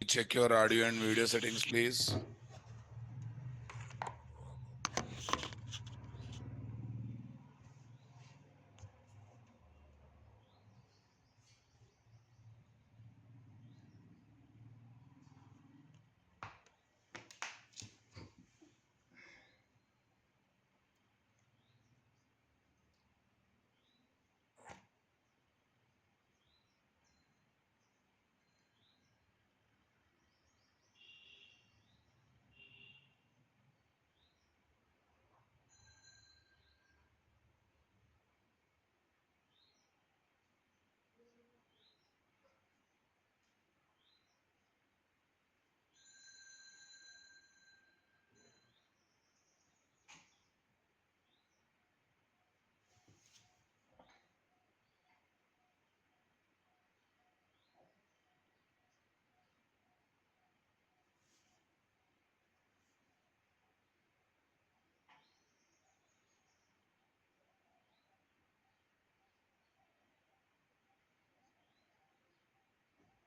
check your audio and video settings, please?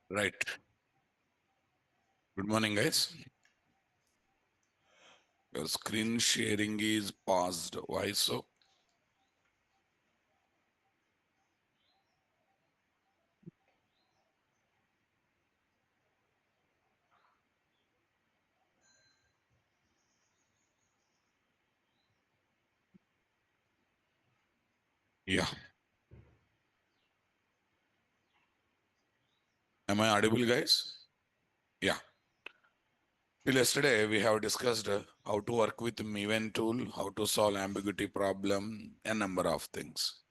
Right. Good morning, guys. Your screen sharing is paused. Why so? Yeah. Am I audible, guys? Yeah. Till yesterday, we have discussed how to work with Maven tool, how to solve ambiguity problem, a number of things.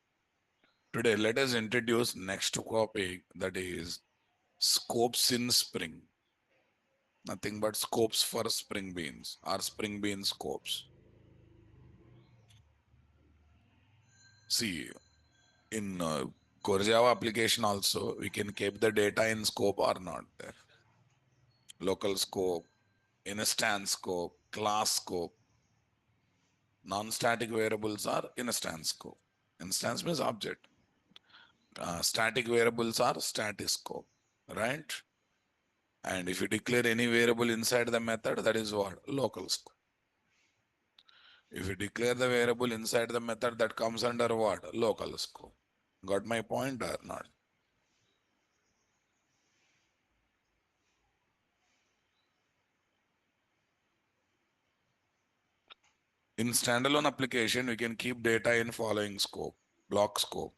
Today, let us introduce next topic, that is scopes in Spring. Nothing but scopes for Spring Beans or Spring Bean scopes. See, in Core Java application also, we can keep the data in scope or not there. Local scope, instance scope, class scope. Non-static variables are instance scope. Instance means object. Static variables are static scope, right? And if you declare any variable inside the method, that is what? Local scope. If you declare the variable inside the method, that comes under what? Local scope. Got my point or not? In standalone application, we can keep data in following scope, block scope,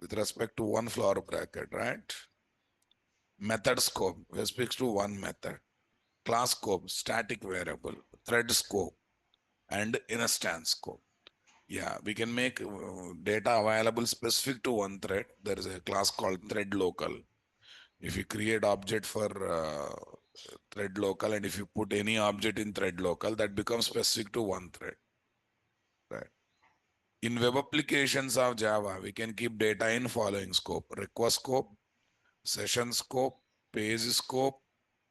with respect to one flower bracket, right? Method scope respects to one method. Class scope, static variable. Thread scope, and instance scope. Yeah, we can make data available specific to one thread. There is a class called thread local. If you create object for thread local, and if you put any object in thread local, that becomes specific to one thread. Right. In web applications of Java, we can keep data in following scope: request scope, session scope, page scope,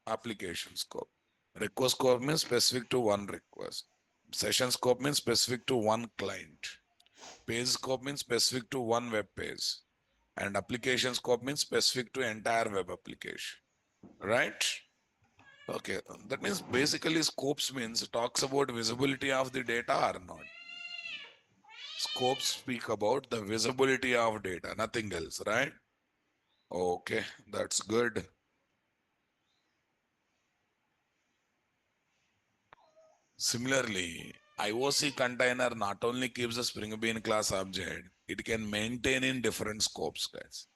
application scope. Request scope means specific to one request. Session scope means specific to one client. Page scope means specific to one web page. And application scope means specific to entire web application. Right? Okay. That means basically scopes means talks about visibility of the data or not. Scopes speak about the visibility of data, nothing else, right? Okay, that's good. Similarly, IOC container not only keeps the Spring Bean class object, it can maintain in different scopes, guys.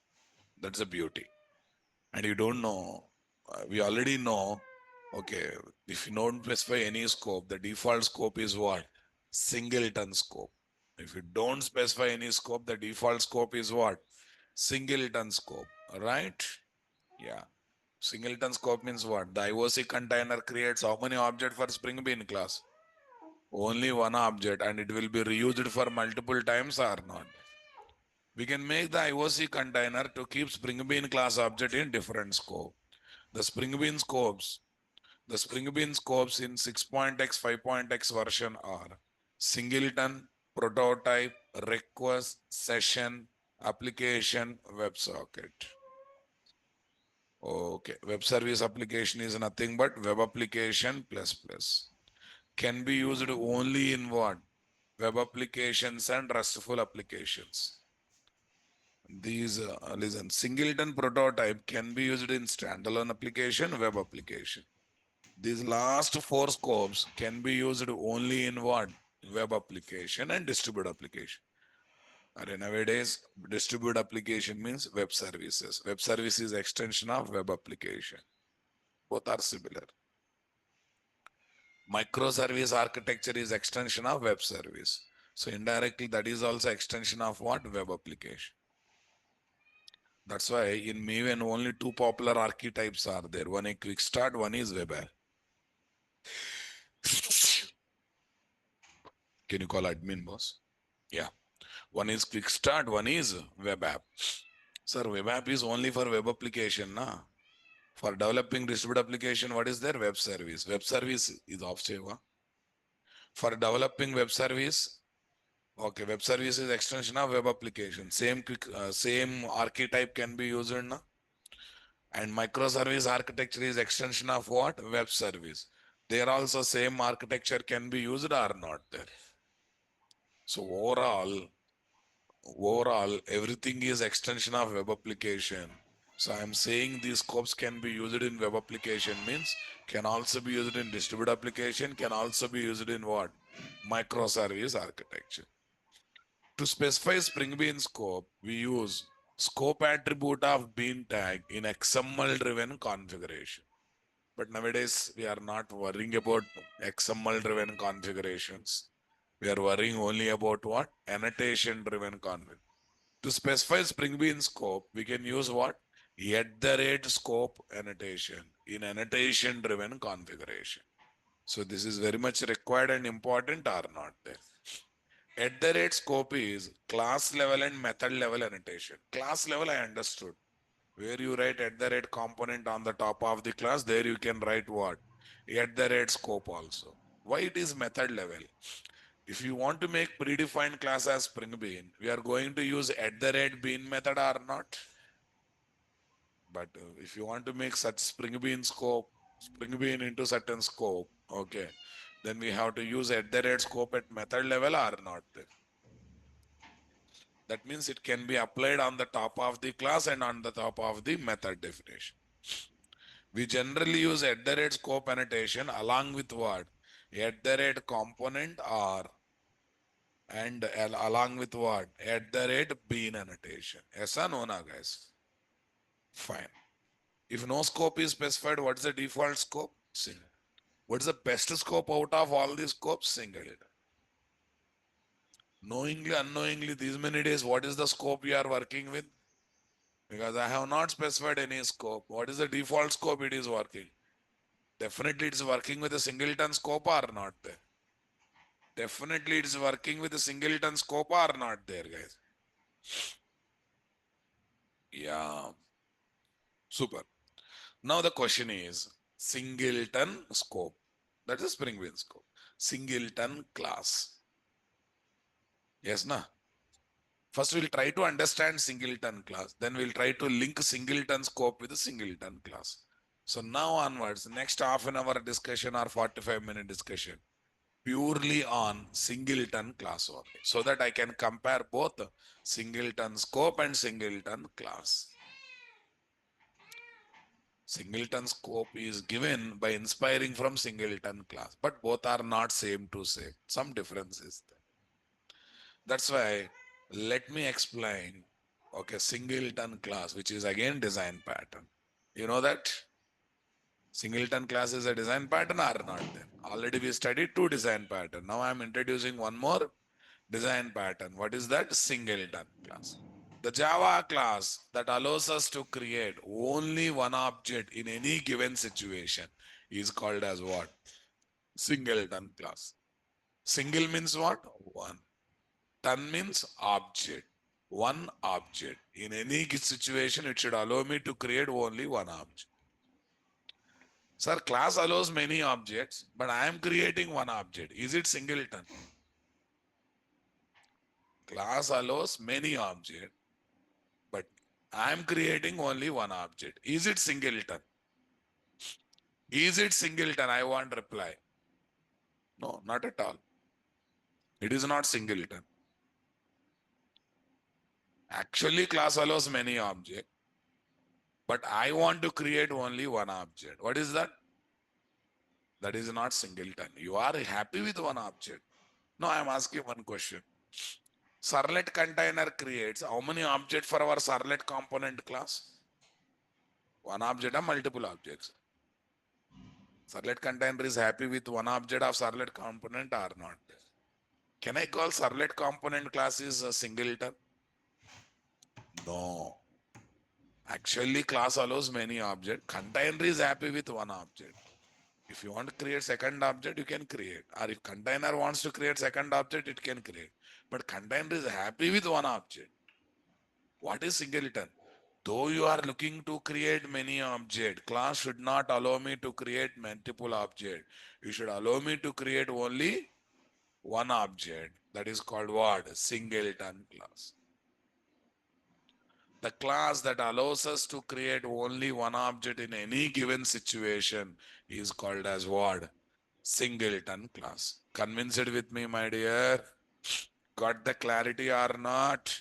That's the beauty. And you don't know, we already know, okay, if you don't specify any scope, the default scope is what? Singleton scope. If you don't specify any scope, the default scope is what? Singleton scope, right? Yeah. Singleton scope means what? The IOC container creates how many objects for Spring Bean class? Only one object, and it will be reused for multiple times or not. We can make the IOC container to keep Spring Bean class object in different scope. The Spring Bean scopes, the Spring Bean scopes in 6.x, 5.x version are singleton, prototype, request, session, application, WebSocket. Okay, web service application is nothing but web application plus plus. Can be used only in what? Web applications and RESTful applications. These, listen, singleton prototype can be used in standalone application, web application. These last four scopes can be used only in what? Web application and distributed application. Nowadays, distributed application means web services. Web service is extension of web application. Both are similar. Microservice architecture is extension of web service. So indirectly, that is also extension of what? Web application. That's why in Maven only two popular archetypes are there. One is quick start, one is web app. Can you call admin, boss? Yeah. One is quick start, one is web app. Sir, web app is only for web application, na? For developing distributed application, what is their web service? Web service is off Seva. For developing web service, okay, web service is extension of web application. Same archetype can be used, na? And microservice architecture is extension of what? Web service. There also same architecture can be used or not there. So overall, everything is extension of web application. So I'm saying these scopes can be used in web application means can also be used in distributed application, can also be used in what? Microservice architecture. To specify Spring Bean scope, we use scope attribute of bean tag in XML driven configuration. But nowadays we are not worrying about XML driven configurations. We are worrying only about what? Annotation driven configuration. To specify Spring Bean scope, we can use what? @scope annotation in annotation driven configuration. So this is very much required and important or not there. @scope is class level and method level annotation. Class level I understood. Where you write @component on the top of the class, there you can write what? @scope also. Why it is method level? If you want to make predefined class as Spring Bean, we are going to use @bean method or not. But if you want to make such Spring Bean into certain scope, okay, then we have to use @scope at method level or not. That means it can be applied on the top of the class and on the top of the method definition. We generally use @scope annotation along with what? @component or and along with what? @bean annotation. Yes or no, na guys? Fine. If no scope is specified, what's the default scope? Single. What's the best scope out of all these scopes? Single. Knowingly, unknowingly, these many days, what is the scope we are working with? Because I have not specified any scope. What is the default scope it is working? Definitely it's working with a singleton scope or not there. Definitely it's working with a singleton scope or not there, guys. Yeah. Super. Now the question is singleton scope. That is Spring Bean scope. Singleton class. Yes, na? First we'll try to understand singleton class. Then we'll try to link singleton scope with the singleton class. So now onwards, next half an hour discussion or 45-minute discussion, purely on singleton class only. So that I can compare both singleton scope and singleton class. Singleton scope is given by inspiring from singleton class, but both are not same to same. Some difference is there. That's why let me explain, okay, singleton class, which is again design pattern. You know that singleton class is a design pattern or not there? Already we studied two design pattern. Now I am introducing one more design pattern. What is that? Singleton class. The Java class that allows us to create only one object in any given situation is called as what? Singleton class. Single means what? One. Ton means object. One object. In any situation, it should allow me to create only one object. Sir, class allows many objects, but I am creating one object. Is it singleton? Class allows many objects, but I am creating only one object. Is it singleton? Is it singleton? I want reply. No, not at all. It is not singleton. Actually, class allows many objects, but I want to create only one object. What is that? That is not singleton. You are happy with one object. No, I am asking one question. Servlet container creates how many objects for our servlet component class? One object or multiple objects? Servlet container is happy with one object of servlet component or not? Can I call servlet component class is a singleton? No. Actually, class allows many objects. Container is happy with one object. If you want to create second object, you can create. Or if container wants to create second object, it can create. But container is happy with one object. What is singleton? Though you are looking to create many objects, class should not allow me to create multiple objects. You should allow me to create only one object. That is called what? Singleton class. The class that allows us to create only one object in any given situation is called as what? Singleton class. Convinced with me, my dear? Got the clarity or not?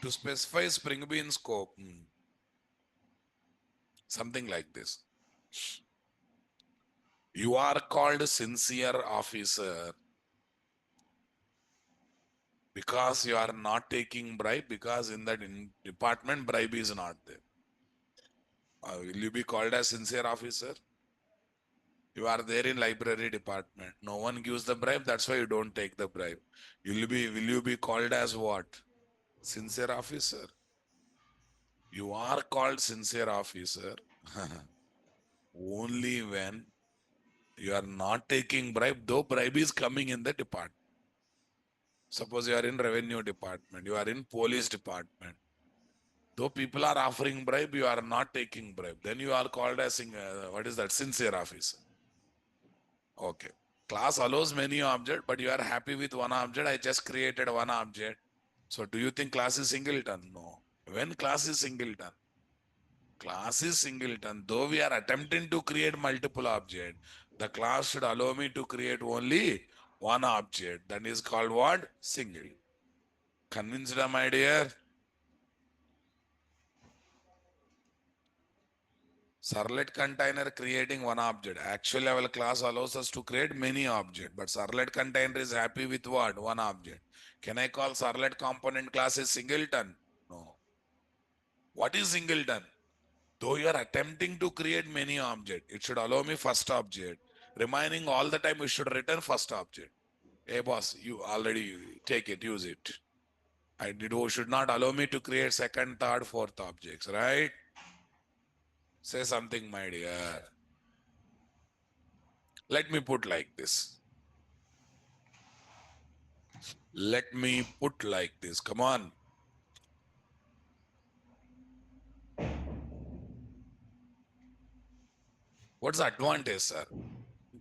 To specify Spring Bean scope, something like this. You are called sincere officer because you are not taking bribe, because in that department bribe is not there. Will you be called as sincere officer? You are there in library department. No one gives the bribe. That's why you don't take the bribe. Will you be called as what? Sincere officer. You are called sincere officer only when you are not taking bribe, though bribe is coming in the department. Suppose you are in revenue department, you are in police department. Though people are offering bribe, you are not taking bribe. Then you are called as, what is that? Sincere officer. Okay. Class allows many objects, but you are happy with one object. I just created one object. So do you think class is singleton? No. When class is singleton? Class is singleton. Though we are attempting to create multiple objects, the class should allow me to create only one object. That is called what? Single. Convinced, my dear? Servlet container creating one object. Actual level class allows us to create many objects, but servlet container is happy with what? One object. Can I call servlet component class is singleton? No. What is singleton? Though you are attempting to create many objects, it should allow me first object. Remaining all the time, we should return first object. Hey boss, you already take it, use it. Should not allow me to create second, third, fourth objects, right? Say something, my dear. Let me put like this. Let me put like this. Come on. What's the advantage, sir?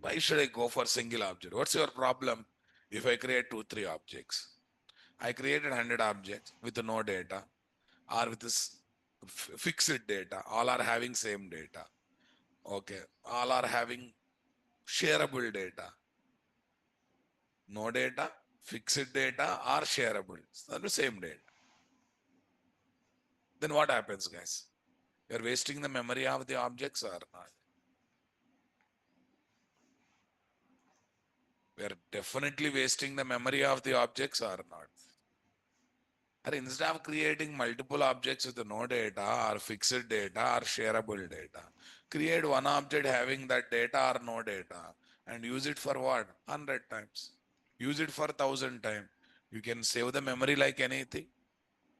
Why should I go for single object? What's your problem if I create 2, 3 objects? I created 100 objects with no data or with this fixed data. All are having same data. Okay. All are having shareable data. No data, fixed data, or shareable. So the same data. Then what happens, guys? You're wasting the memory of the objects or not? We're definitely wasting the memory of the objects or not? Or instead of creating multiple objects with no data or fixed data or shareable data, create one object having that data or no data and use it for what? 100 times. Use it for 1,000 times. You can save the memory like anything.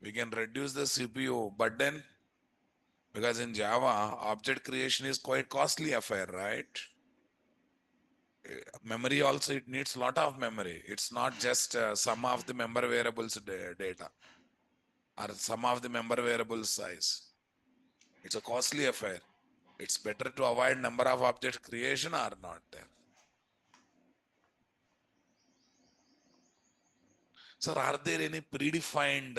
We can reduce the CPU burden because in Java, object creation is quite costly affair, right? Memory also, it needs lot of memory. It's not just some of the member variables data or some of the member variable size. It's a costly affair. It's better to avoid number of object creation or not there. Sir, are there any predefined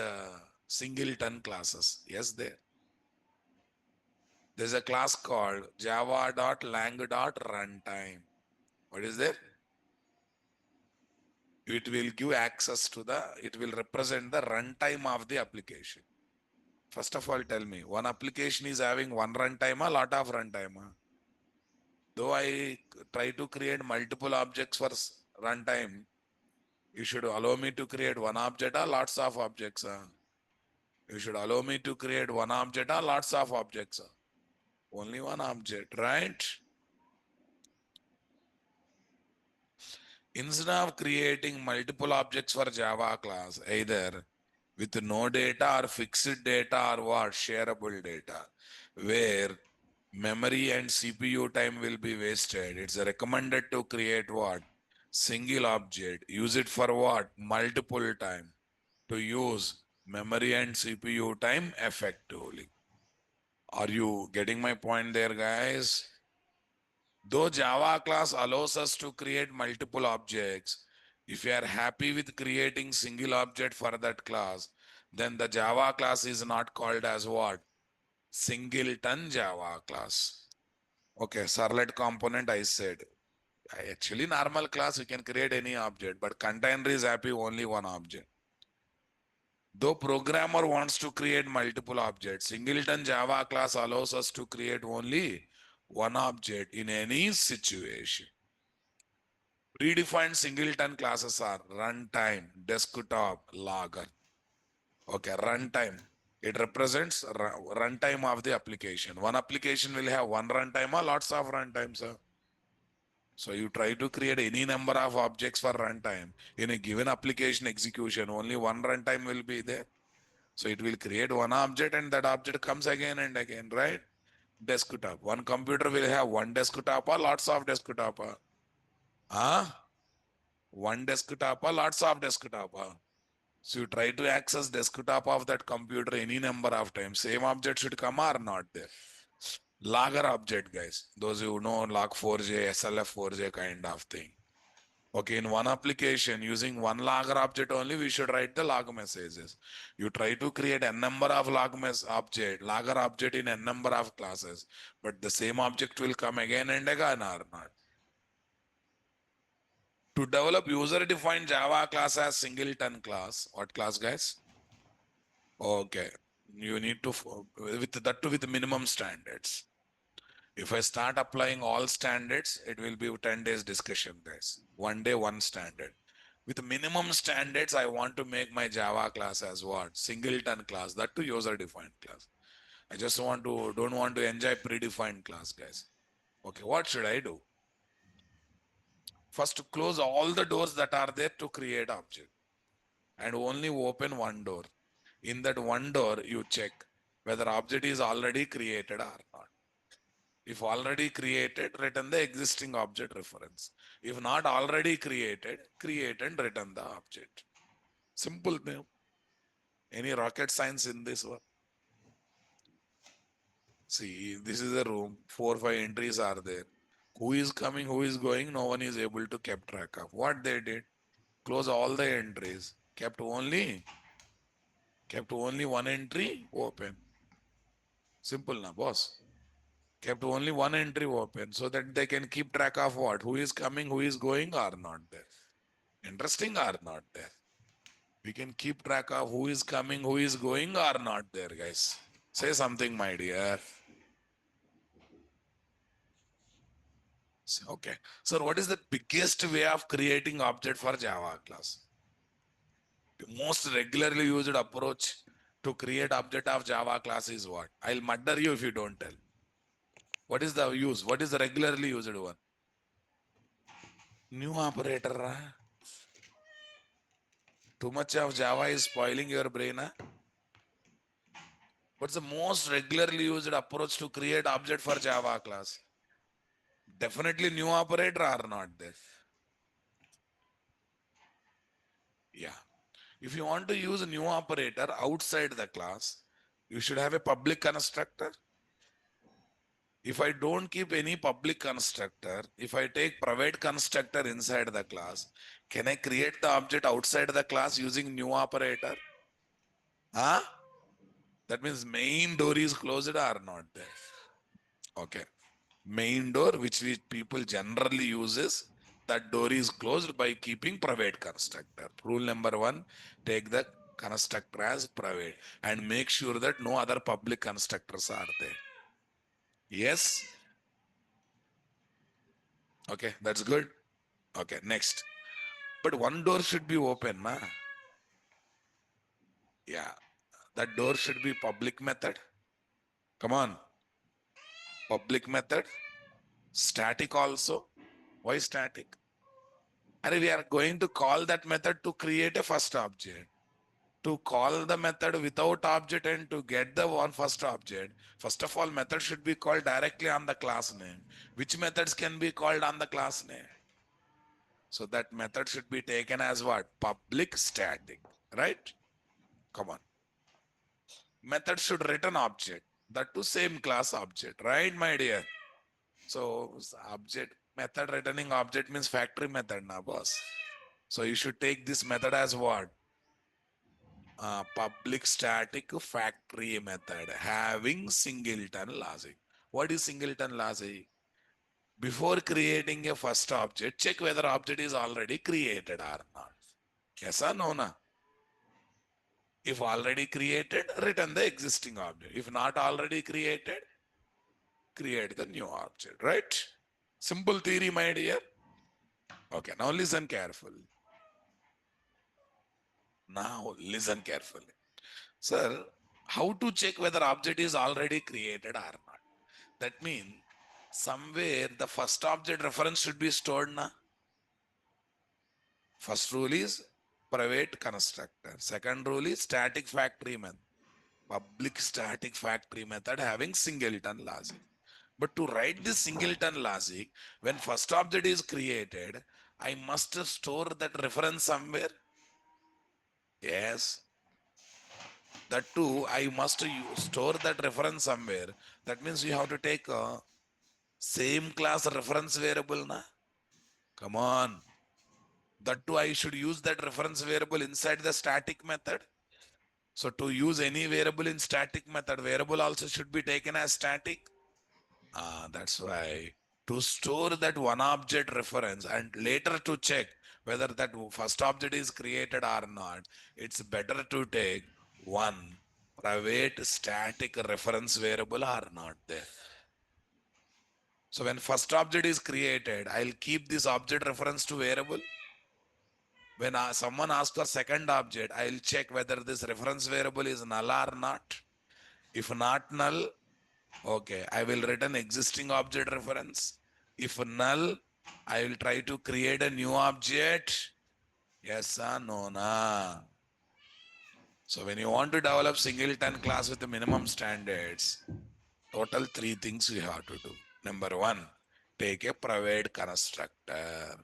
singleton classes? Yes, there's a class called java.lang.runtime. What is there? It will give access to it will represent the runtime of the application. First of all, tell me, one application is having one runtime, a lot of runtime. Though I try to create multiple objects for runtime, you should allow me to create one object or lots of objects. You should allow me to create one object or lots of objects. Only one object, right? Instead of creating multiple objects for Java class, either with no data or fixed data or what, shareable data, where memory and CPU time will be wasted, it's recommended to create what? Single object. Use it for what? Multiple time. To use memory and CPU time effectively. Are you getting my point there, guys? Though Java class allows us to create multiple objects, if you are happy with creating single object for that class, then the Java class is not called as what? Singleton Java class. Okay, servlet component I said. Actually, normal class you can create any object, but container is happy only one object. Though programmer wants to create multiple objects, singleton Java class allows us to create only one object in any situation. Predefined singleton classes are runtime, desktop, logger. Okay, runtime. It represents runtime of the application. One application will have one runtime or lots of runtimes. So you try to create any number of objects for runtime. In a given application execution, only one runtime will be there. So it will create one object and that object comes again and again, right? Desktop. One computer will have one desktop or lots of desktop. Huh? One desktop or lots of desktop. So you try to access desktop of that computer any number of times. Same object should come or not there. Logger object, guys. Those who know log4j, SLF4j kind of thing. Okay, in one application, using one logger object only, we should write the log messages. You try to create n number of logger object in n number of classes, but the same object will come again and again or not. To develop user-defined Java class as singleton class, what class, guys? Okay, you need to, with that too with minimum standards. If I start applying all standards, it will be 10 days discussion, guys. One day, one standard. With minimum standards, I want to make my Java class as what? Singleton class, that too user-defined class. I just don't want to enjoy predefined class, guys. Okay, what should I do? First, close all the doors that are there to create object and only open one door. In that one door, you check whether object is already created or not. If already created, return the existing object reference. If not already created, create and return the object. Simple name. Any rocket science in this one? See, this is a room. 4 or 5 entries are there. Who is coming, who is going, no one is able to keep track of. What they did, close all the entries, kept only one entry open. Simple na, boss. Kept only one entry open so that they can keep track of what, who is coming, who is going or not there. Interesting or not there. We can keep track of who is coming, who is going or not there, guys. Say something, my dear. Okay. So what is the biggest way of creating object for Java class? The most regularly used approach to create object of Java class is what? I'll murder you if you don't tell. What is the use? What is the regularly used one? New operator. Too much of Java is spoiling your brain. What's the most regularly used approach to create object for Java class? Definitely new operator or not there. Yeah. If you want to use a new operator outside the class, you should have a public constructor. If I don't keep any public constructor, if I take private constructor inside the class, can I create the object outside the class using new operator? Huh? That means main door is closed or not there. Okay. Main door, which we people generally uses, that door is closed by keeping private constructor. Rule number one, take the constructor as private and make sure that no other public constructors are there. Yes. Okay, that's good. Okay, next. But one door should be open, na? Yeah. That door should be public method. Come on. Public method. Static also. Why static? And we are going to call that method to create a first object. To call the method without object and to get the one first object, first of all, method should be called directly on the class name. Which methods can be called on the class name? So that method should be taken as what? Public static, right? Come on. Method should return object. That to same class object, right, my dear? So object method returning object means factory method now, boss. So you should take this method as what? Public static factory method having singleton logic. What is singleton logic? Before creating a first object, check whether object is already created or not. Yes or no? Na? If already created, return the existing object. If not already created, create the new object, right? Simple theory, my dear. Okay, now listen carefully. Now listen carefully. Sir, how to check whether object is already created or not? That means somewhere the first object reference should be stored na. First rule is private constructor. Second rule is static factory method. Public static factory method having singleton logic. But to write this singleton logic, when first object is created, I must store that reference somewhere. Yes. That too, I must store that reference somewhere. That means you have to take a same class reference variable. Na? Come on. That too, I should use that reference variable inside the static method. So to use any variable in static method, variable also should be taken as static. That's why to store that one object reference and later to check whether that first object is created or not, it's better to take one private static reference variable or not there. So when first object is created, I'll keep this object reference to variable. When someone asks for second object, I'll check whether this reference variable is null or not. If not null, okay, I will return existing object reference. If null, I will try to create a new object. Yes or no, na. So when you want to develop singleton class with the minimum standards, total three things you have to do. Number one, take a private constructor.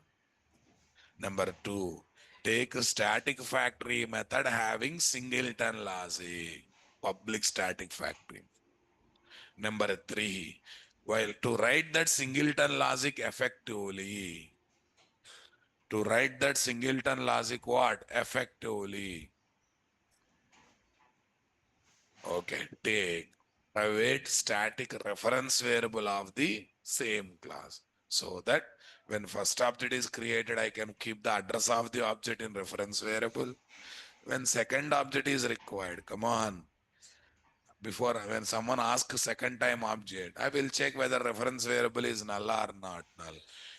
Number two, take a static factory method having singleton logic, public static factory. Number three, while to write that singleton logic effectively, to write that singleton logic what? Effectively. Okay, take private static reference variable of the same class. So that when first object is created, I can keep the address of the object in reference variable. When second object is required, come on, before when someone asks second time object, I will check whether reference variable is null or not null.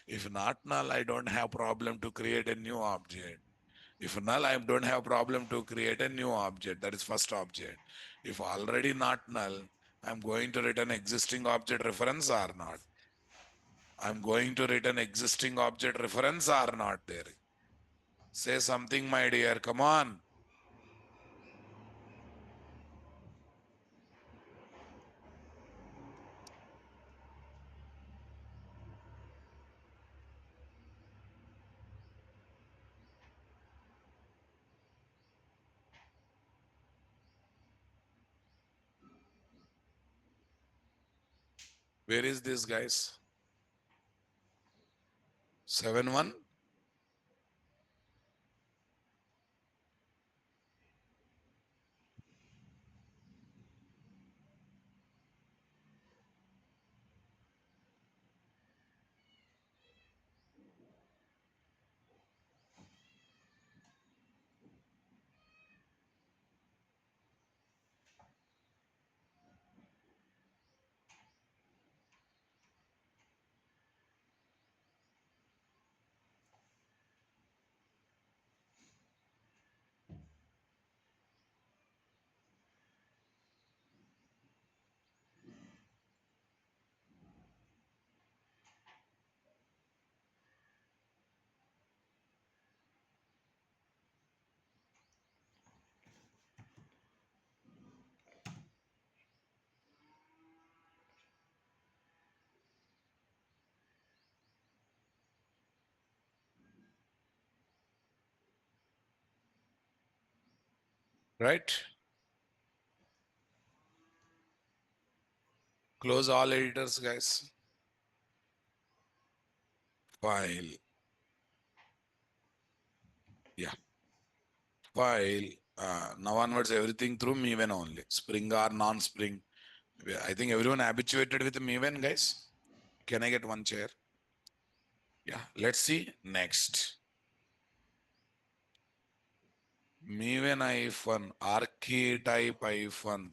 If not null, I don't have problem to create a new object. If null, I don't have problem to create a new object. That is first object. If already not null, I'm going to return existing object reference or not. I'm going to return existing object reference or not there. Say something, my dear. Come on. Where is this, guys? 7-1. Right? Close all editors, guys. File. Yeah. File. Now onwards, everything through Maven only. Spring or non-spring. I think everyone habituated with Maven, guys. Can I get one chair? Yeah. Let's see next. Maven hyphen archetype hyphen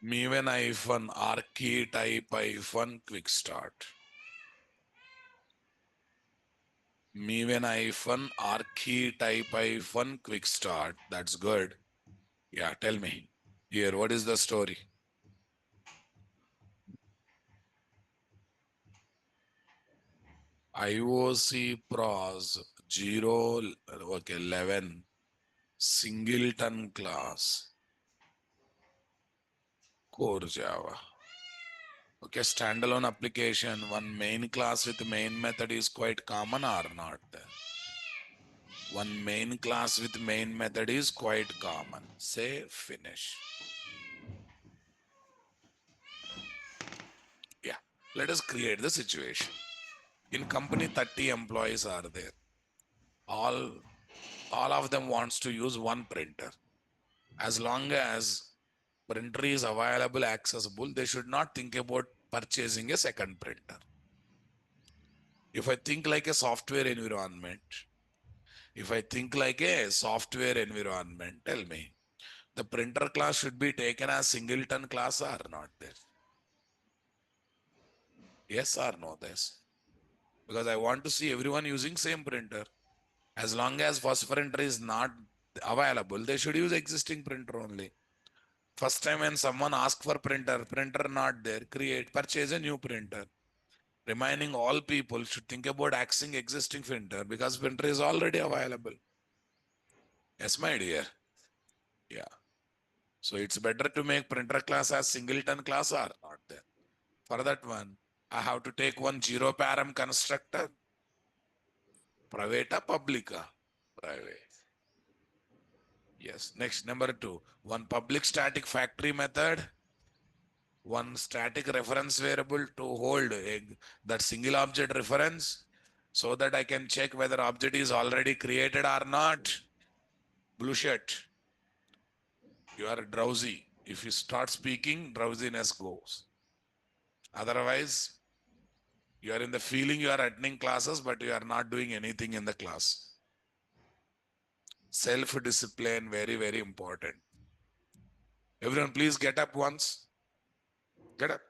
Maven hyphen archetype hyphen quick start. Maven hyphen archetype hyphen quick start. That's good. Yeah, tell me. Here, what is the story? IOC pros 0, okay, 11, singleton class, core Java. Okay, standalone application, one main class with main method is quite common or not? One main class with main method is quite common. Say finish. Yeah, let us create the situation. In company, 30 employees are there. All, all of them wants to use one printer. As long as printer is available, accessible, they should not think about purchasing a second printer. If I think like a software environment, tell me, the printer class should be taken as singleton class or not there? Yes or no this? Because I want to see everyone using same printer. As long as first printer is not available, they should use existing printer only. First time when someone asks for printer not there, purchase a new printer. Remaining all people should think about accessing existing printer because printer is already available. Yes, my dear. Yeah. So it's better to make printer class as singleton class or not there. For that one, I have to take one zero param constructor. Private or publica? Private. Yes. Next, number 2. One public static factory method. One static reference variable to hold that single object reference so that I can check whether object is already created or not. Blue shirt, you are drowsy. If you start speaking, drowsiness goes. Otherwise, you are in the feeling you are attending classes, but you are not doing anything in the class. Self-discipline, very, very important. Everyone, please get up once. Get up.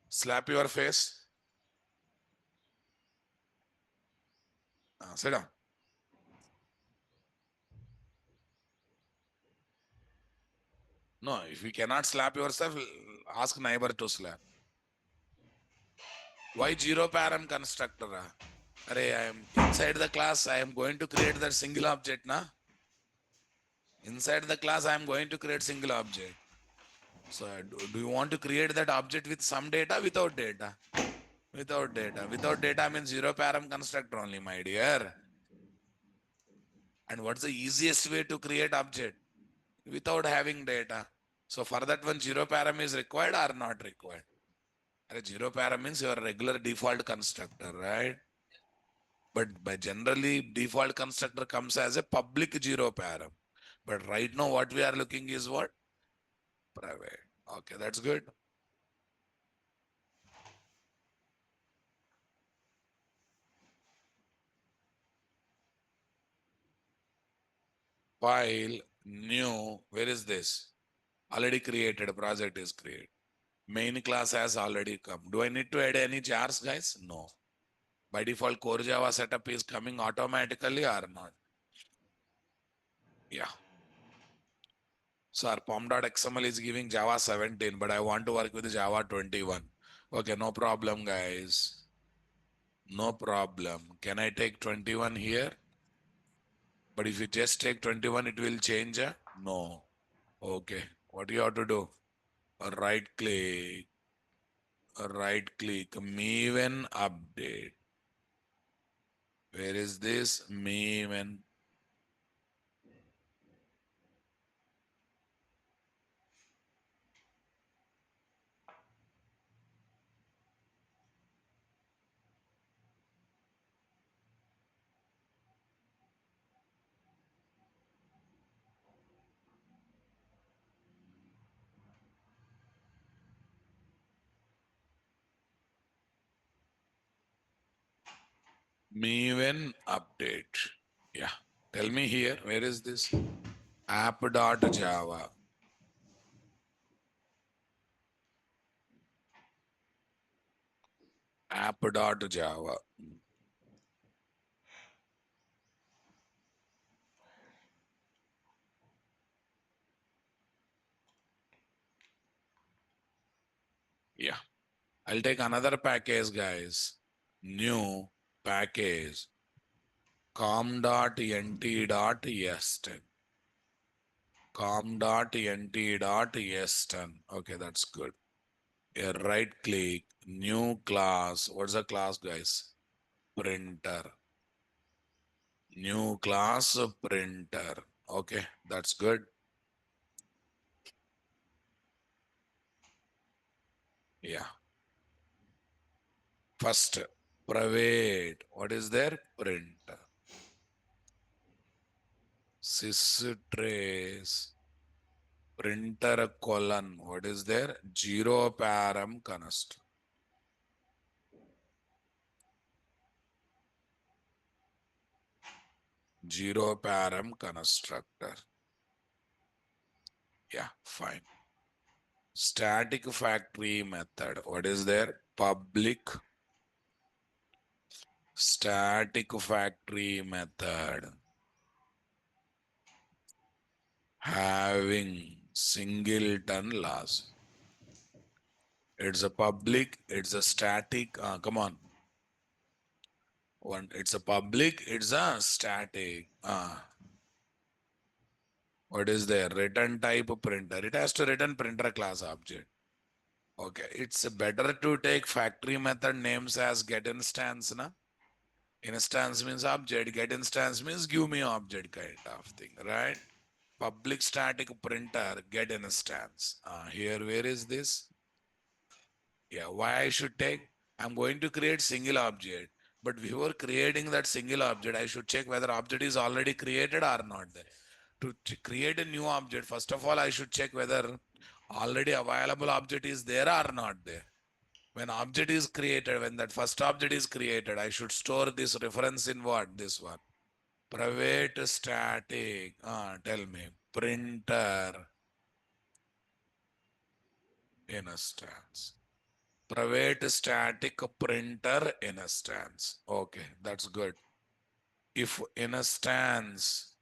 Slap your face. Sit down. No, if you cannot slap yourself, ask neighbor to slap. Why zero param constructor? Array, I am inside the class. I am going to create that single object, na? Inside the class, I am going to create single object. So, do you want to create that object with some data, without data? Without data. Without data means zero param constructor only, my dear. And what's the easiest way to create object? Without having data. So for that one, zero param is required or not required? And zero param means your regular default constructor, right? But by generally default constructor comes as a public zero param. But right now what we are looking is what? Private. Okay, that's good. File, new, where is this? Already created, project is created. Main class has already come. Do I need to add any jars, guys? No. By default, core Java setup is coming automatically or not? Yeah. So our pom.xml is giving Java 17, but I want to work with Java 21. Okay, no problem, guys. No problem. Can I take 21 here? But if you just take 21, it will change? No. Okay. What do you have to do? Right click. Right click. Maven update. Where is this? Maven. Maven update. Yeah. Tell me here. Where is this? App.java. App.java. Yeah. I'll take another package, guys. New package. com.nt.st. com.nt.st. Okay, that's good. A right click, new class. What's the class, guys? Printer. New class printer. Okay, that's good. Yeah. First, private. What is there? Printer. Systrace. Printer colon. What is there? Zero param const. Zero param constructor. Yeah, fine. Static factory method. What is there? Public static factory method having singleton laws. It's a public, it's a static. Come on. One, it's a public, it's a static. What is there? Return type printer. It has to return printer class object. Okay, it's better to take factory method names as get instance, na? Instance means object, get instance means give me object kind of thing, right? Public static printer, get instance. Here, where is this? Yeah, why I should take? I'm going to create single object, but before creating that single object, I should check whether object is already created or not there. To create a new object, first of all, I should check whether already available object is there or not there. When object is created, when that first object is created, I should store this reference in what? This one. Private static. Tell me. Printer instance. Private static printer instance. Okay, that's good. If instance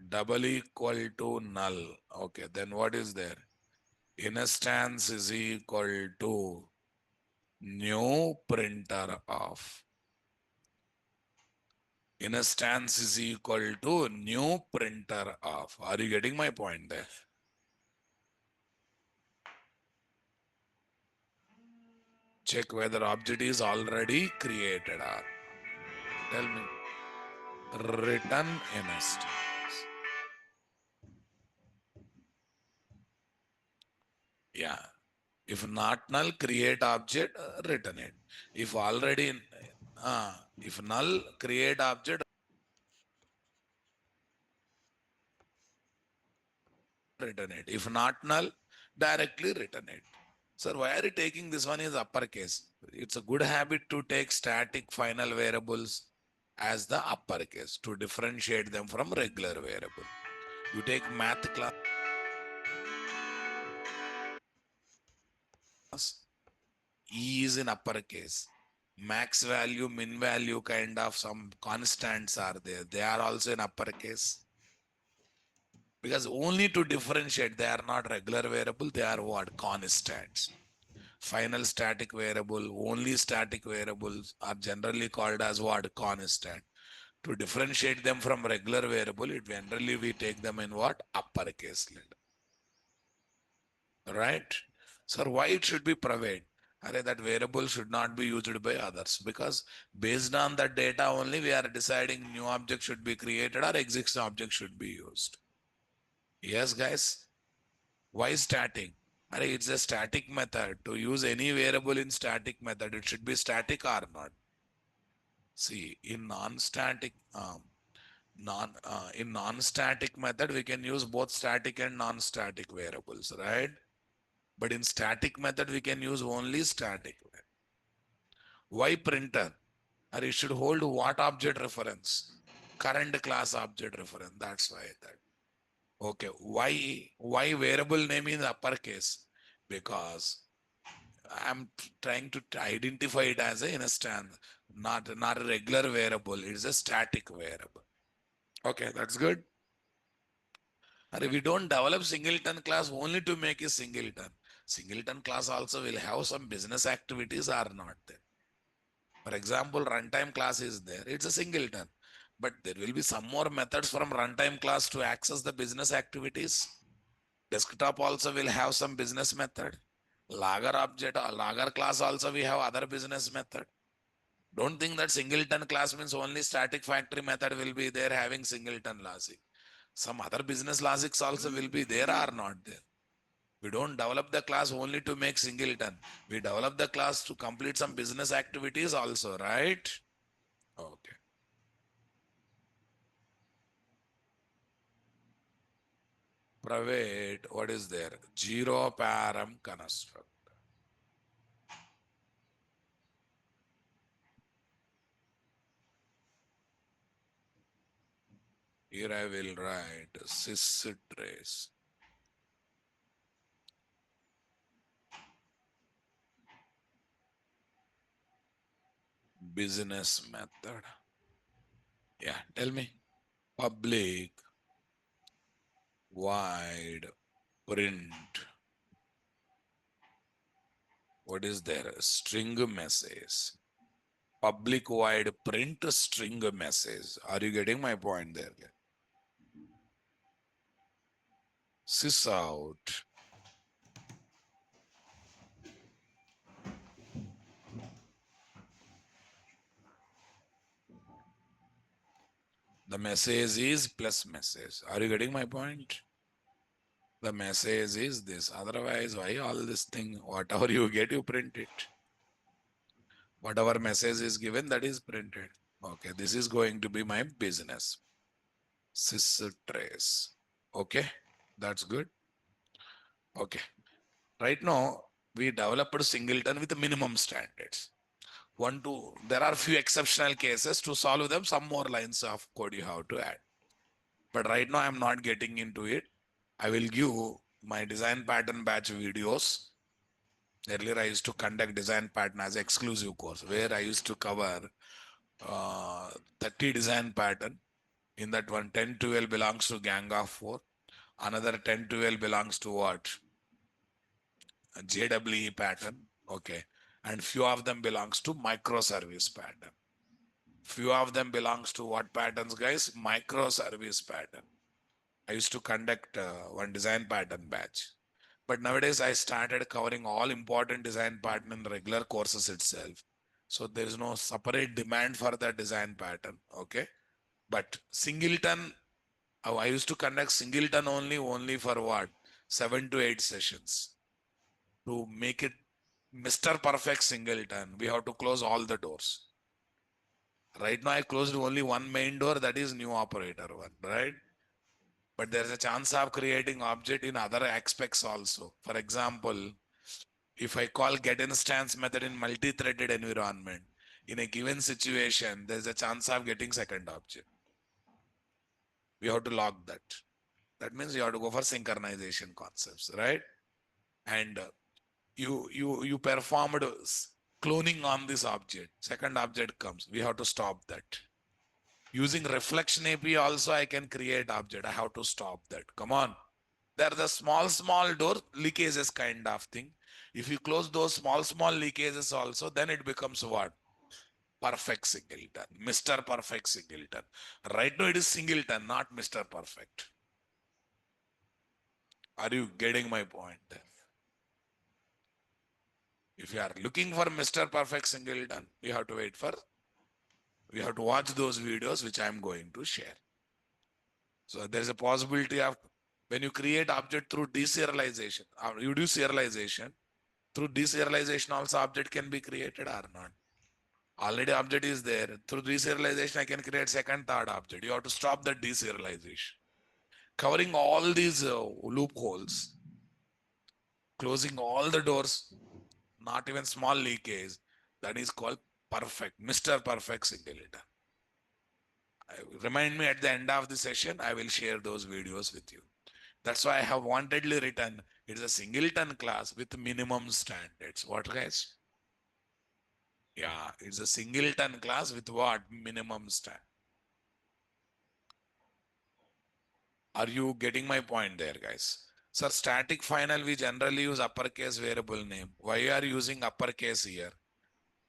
double equal to null, okay, then what is there? Instance is equal to new printer of. Instance is equal to new printer of. Are you getting my point there? check whether object is already created or tell me. Written in strings. Yeah. If not null, create object, return it. If already, if null, create object, return it. If not null, directly return it. Sir, why are you taking this one is uppercase? It's a good habit to take static final variables as the uppercase to differentiate them from regular variable. You take math class, E is in uppercase. Max value, min value kind of some constants are there. They are also in uppercase. Because only to differentiate, they are not regular variable, they are what? Constants. Final static variable, only static variables are generally called as what? Constant. To differentiate them from regular variable, it generally we take them in what? Uppercase letter. Right? Sir, why it should be private? That variable should not be used by others because based on that data only we are deciding new object should be created or existing object should be used. Yes, guys. Why static? It's a static method. To use any variable in static method, it should be static or not. See, in non-static, in non-static method, we can use both static and non-static variables, right? But in static method, we can use only static. Why printer? Or it should hold what object reference? Current class object reference. That's why that. Okay. Why variable name in uppercase? Because I'm trying to identify it as a instance, not a regular variable. It's a static variable. Okay, that's good. And we don't develop singleton class only to make a singleton. Singleton class also will have some business activities or not there. For example, runtime class is there. It's a singleton. But there will be some more methods from runtime class to access the business activities. Desktop also will have some business method. Logger object or logger class also we have other business method. Don't think that singleton class means only static factory method will be there having singleton logic. Some other business logics also will be there or not there. We don't develop the class only to make singleton. We develop the class to complete some business activities also, right? Okay. Private, what is there? Zero param construct. Here I will write sys trace. Business method. Yeah, tell me. Public void print. What is there? String message. Public void print string message. Are you getting my point there? Sys out. The message is plus message. Are you getting my point? The message is this. Otherwise, why all this thing? Whatever you get, you print it. Whatever message is given, that is printed. Okay, this is going to be my business. Sys trace. Okay, that's good. Okay. Right now, we developed singleton with minimum standards. There are few exceptional cases. To solve them, some more lines of code you have to add. But right now, I'm not getting into it. I will give my design pattern batch videos. Earlier, I used to conduct design pattern as exclusive course where I used to cover 30 design pattern. In that one, 10, 12 belongs to gang of 4. Another 10, 12 belongs to what? A JWE pattern. Okay. And few of them belongs to microservice pattern. Few of them belongs to what patterns, guys? Microservice pattern. I used to conduct one design pattern batch. But nowadays I started covering all important design pattern in regular courses itself. So there is no separate demand for that design pattern. Okay. But singleton, I used to conduct singleton only for what? 7 to 8 sessions. To make it Mr. Perfect singleton, we have to close all the doors. Right now, I closed only one main door, that is new operator one, right? But there's a chance of creating object in other aspects also. For example, if I call get instance method in multi-threaded environment, in a given situation, there's a chance of getting second object. We have to log that. That means you have to go for synchronization concepts, right? And you performed cloning on this object. Second object comes. We have to stop that. Using reflection API also I can create object. I have to stop that. Come on. They're the small door leakages kind of thing. If you close those small leakages also, then it becomes what? Perfect singleton. Mr. Perfect singleton. Right now it is singleton, not Mr. Perfect. Are you getting my point? If you are looking for Mr. Perfect singleton, you have to we have to watch those videos which I am going to share. So there's a possibility of when you create object through deserialization, you do serialization, through deserialization also object can be created or not. Already object is there. Through deserialization, I can create second, third object. You have to stop the deserialization. Covering all these loopholes, closing all the doors, not even small leakage, that is called perfect, Mr. Perfect singleton. Remind me at the end of the session, I will share those videos with you. That's why I have wantedly written it's a singleton class with minimum standards. What, guys? Yeah, it's a singleton class with what? Minimum standard. Are you getting my point there, guys? Sir, static final, we generally use uppercase variable name. Why are you using uppercase here?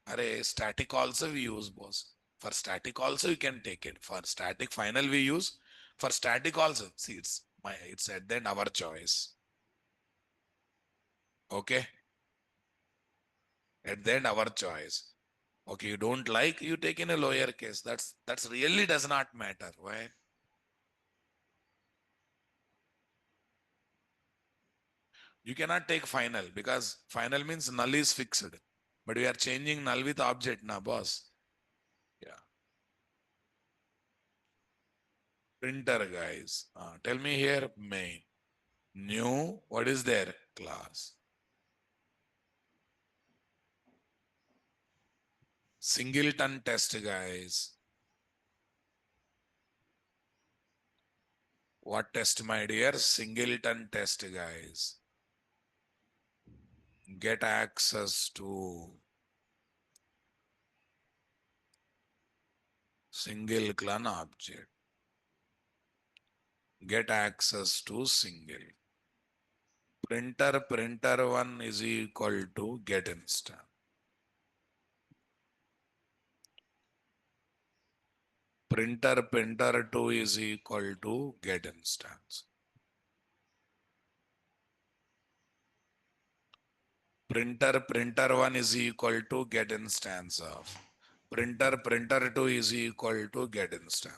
Array, static also we use, boss. For static also you can take it. For static final we use. For static also, see, it's at then our choice. Okay? At the end, our choice. Okay, you don't like, you take in a lower case. That's really does not matter. Why? You cannot take final because final means null is fixed. But we are changing null with object now, boss. Yeah. Printer, guys. Tell me here, main. New, what is there? Class. Singleton test, guys. What test, my dear? Singleton test, guys. Get access to singleton object. Get access to single. Printer 1 is equal to get instance. Printer 2 is equal to get instance. Printer 1 is equal to get instance of. Printer 2 is equal to get instance.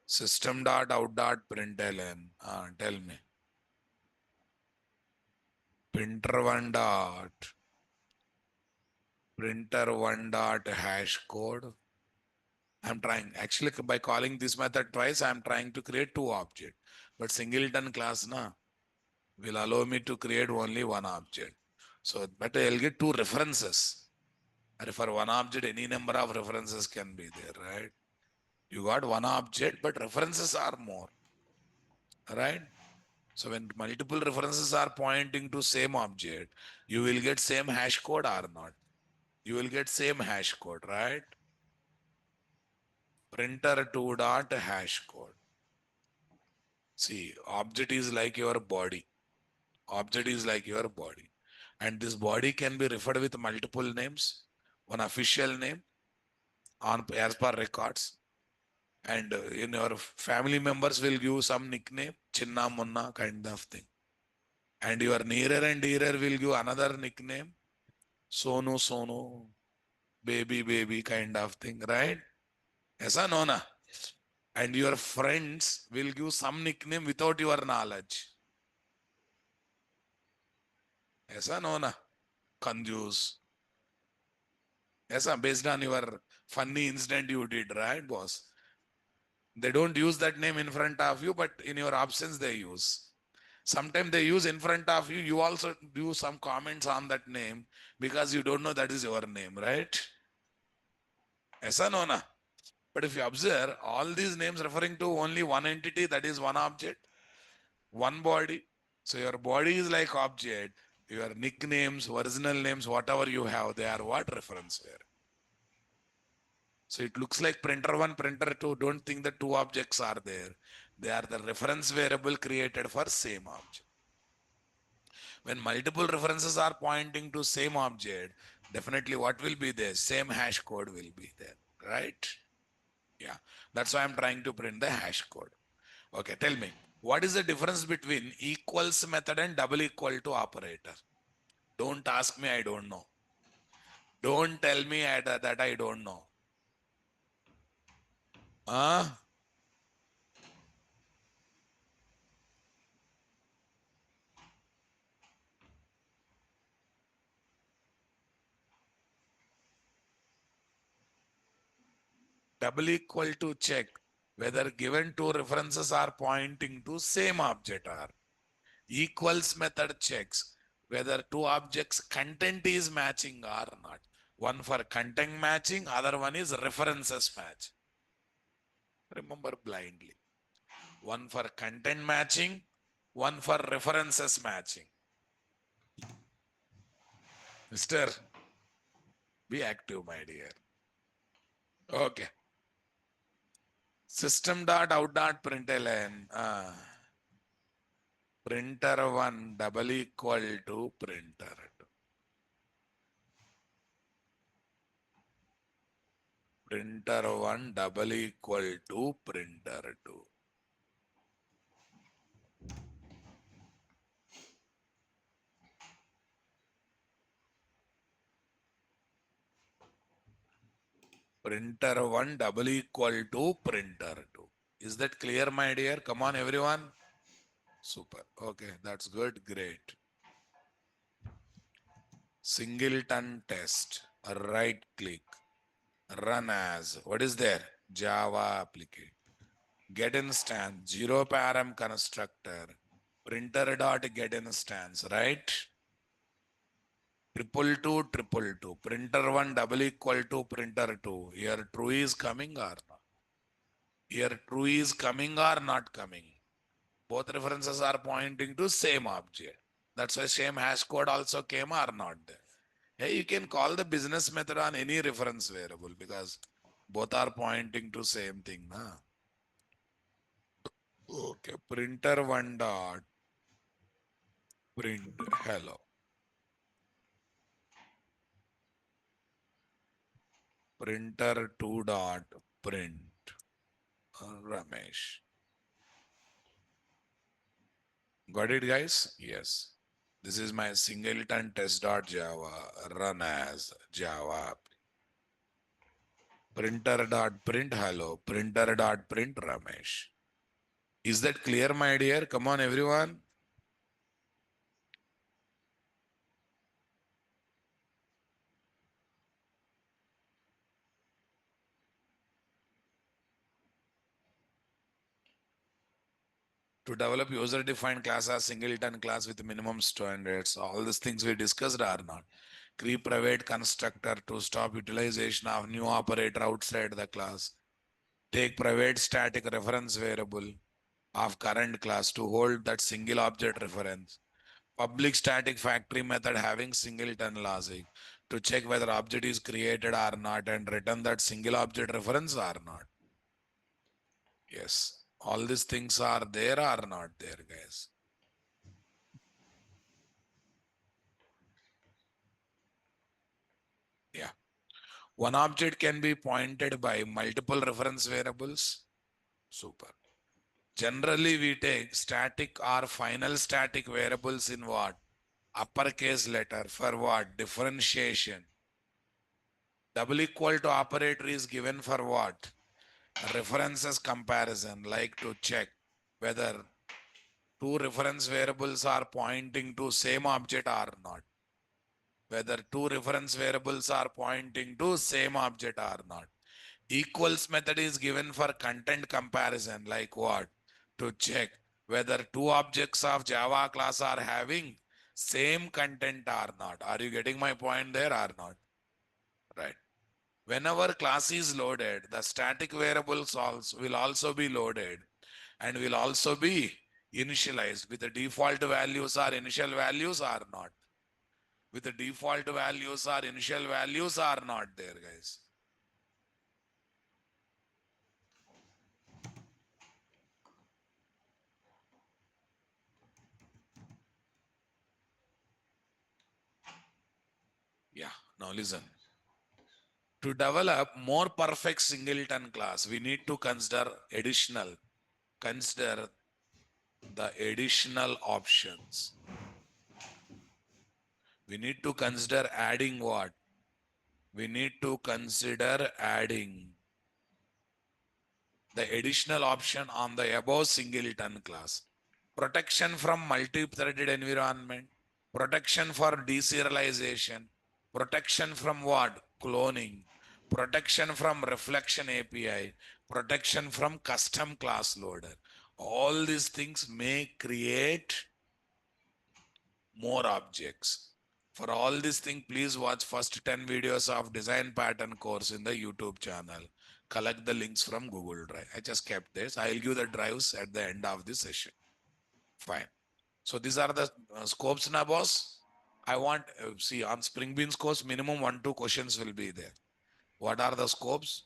System dot out dot println. Tell me. Printer1 dot hash code. I'm trying, actually by calling this method twice, I'm trying to create two objects. But singleton class will allow me to create only one object. So, but I'll get two references. And for one object, any number of references can be there, right? You got one object, but references are more, right? So when multiple references are pointing to same object, you will get same hash code or not. You will get same hash code, right? Printer2 dot hash code. See, object is like your body. Object is like your body. And this body can be referred with multiple names, one official name on as per records. And in your family members will give some nickname, Chinna Munna kind of thing. And your nearer and dearer will give another nickname. Sonu, Sonu, baby, baby kind of thing, right? Aisa no na? And your friends will give some nickname without your knowledge. Aisa no na? Conjuse. Aisa based on your funny incident you did, right, boss? They don't use that name in front of you, but in your absence they use. Sometimes they use in front of you. You also do some comments on that name because you don't know that is your name, right? Aisa no na? But if you observe, all these names referring to only one entity, that is one object, one body. So your body is like object. Your nicknames, original names, whatever you have, they are what reference where. So it looks like printer one, printer two. Don't think the two objects are there. They are the reference variable created for same object. When multiple references are pointing to same object, definitely what will be there? Same hash code will be there, right? Yeah, that's why I'm trying to print the hash code. Okay, tell me, what is the difference between equals method and double equal to operator? Don't ask me, I don't know. Don't tell me that I don't know. Huh? Double equal to check whether given two references are pointing to same object or equals method checks whether two objects content is matching or not. One for content matching, other one is references match. Remember blindly. One for content matching, one for references matching. Mister, be active, my dear. Okay. System dot out dot println. Printer one double equal to printer two. Printer one double equal to printer two. Printer one double equal to printer two. Is that clear, my dear? Come on, everyone. Super. Okay, that's good. Great. Singleton test. Right click. Run as. What is there? Java application. Get instance. Zero param constructor. Printer dot get instance. Right? Triple two, triple two. Printer one double equal to printer two. Here true is coming or not? Here true is coming or not coming? Both references are pointing to same object. That's why same hash code also came or not there. Hey, you can call the business method on any reference variable because both are pointing to same thing. Na? Okay, printer one dot print hello. Printer two dot print Ramesh. Got it, guys? Yes. This is my singleton test.java run as Java. Printer dot print hello. Printer dot print Ramesh. Is that clear, my dear? Come on, everyone. To develop user-defined class as singleton class with minimum standards, all these things we discussed are not. Create private constructor to stop utilization of new operator outside the class. Take private static reference variable of current class to hold that single object reference. Public static factory method having singleton logic to check whether object is created or not and return that single object reference or not. Yes, all these things are there or not there, guys. Yeah. One object can be pointed by multiple reference variables. Super. Generally, we take static or final static variables in what? Uppercase letter for what? Differentiation. Double equal to operator is given for what? References comparison, like to check whether two reference variables are pointing to same object or not. Whether two reference variables are pointing to same object or not. Equals method is given for content comparison, like what? To check whether two objects of Java class are having same content or not. Are you getting my point there or not? Right. Whenever class is loaded, the static variables also will also be loaded and will also be initialized with the default values or initial values or not. With the default values or initial values are not there, guys. Yeah, now listen. To develop more perfect singleton class, we need to consider the additional options. We need to consider adding what? We need to consider adding the additional option on the above singleton class. Protection from multi-threaded environment, protection for deserialization, protection from what? Cloning, protection from reflection API, protection from custom class loader. All these things may create more objects. For all these things, please watch first 10 videos of design pattern course in the YouTube channel. Collect the links from Google Drive. I just kept this. I'll give the drives at the end of the session. Fine. So these are the scopes now, boss. I want, see, on Spring Beans course, minimum 1, 2 questions will be there. What are the scopes?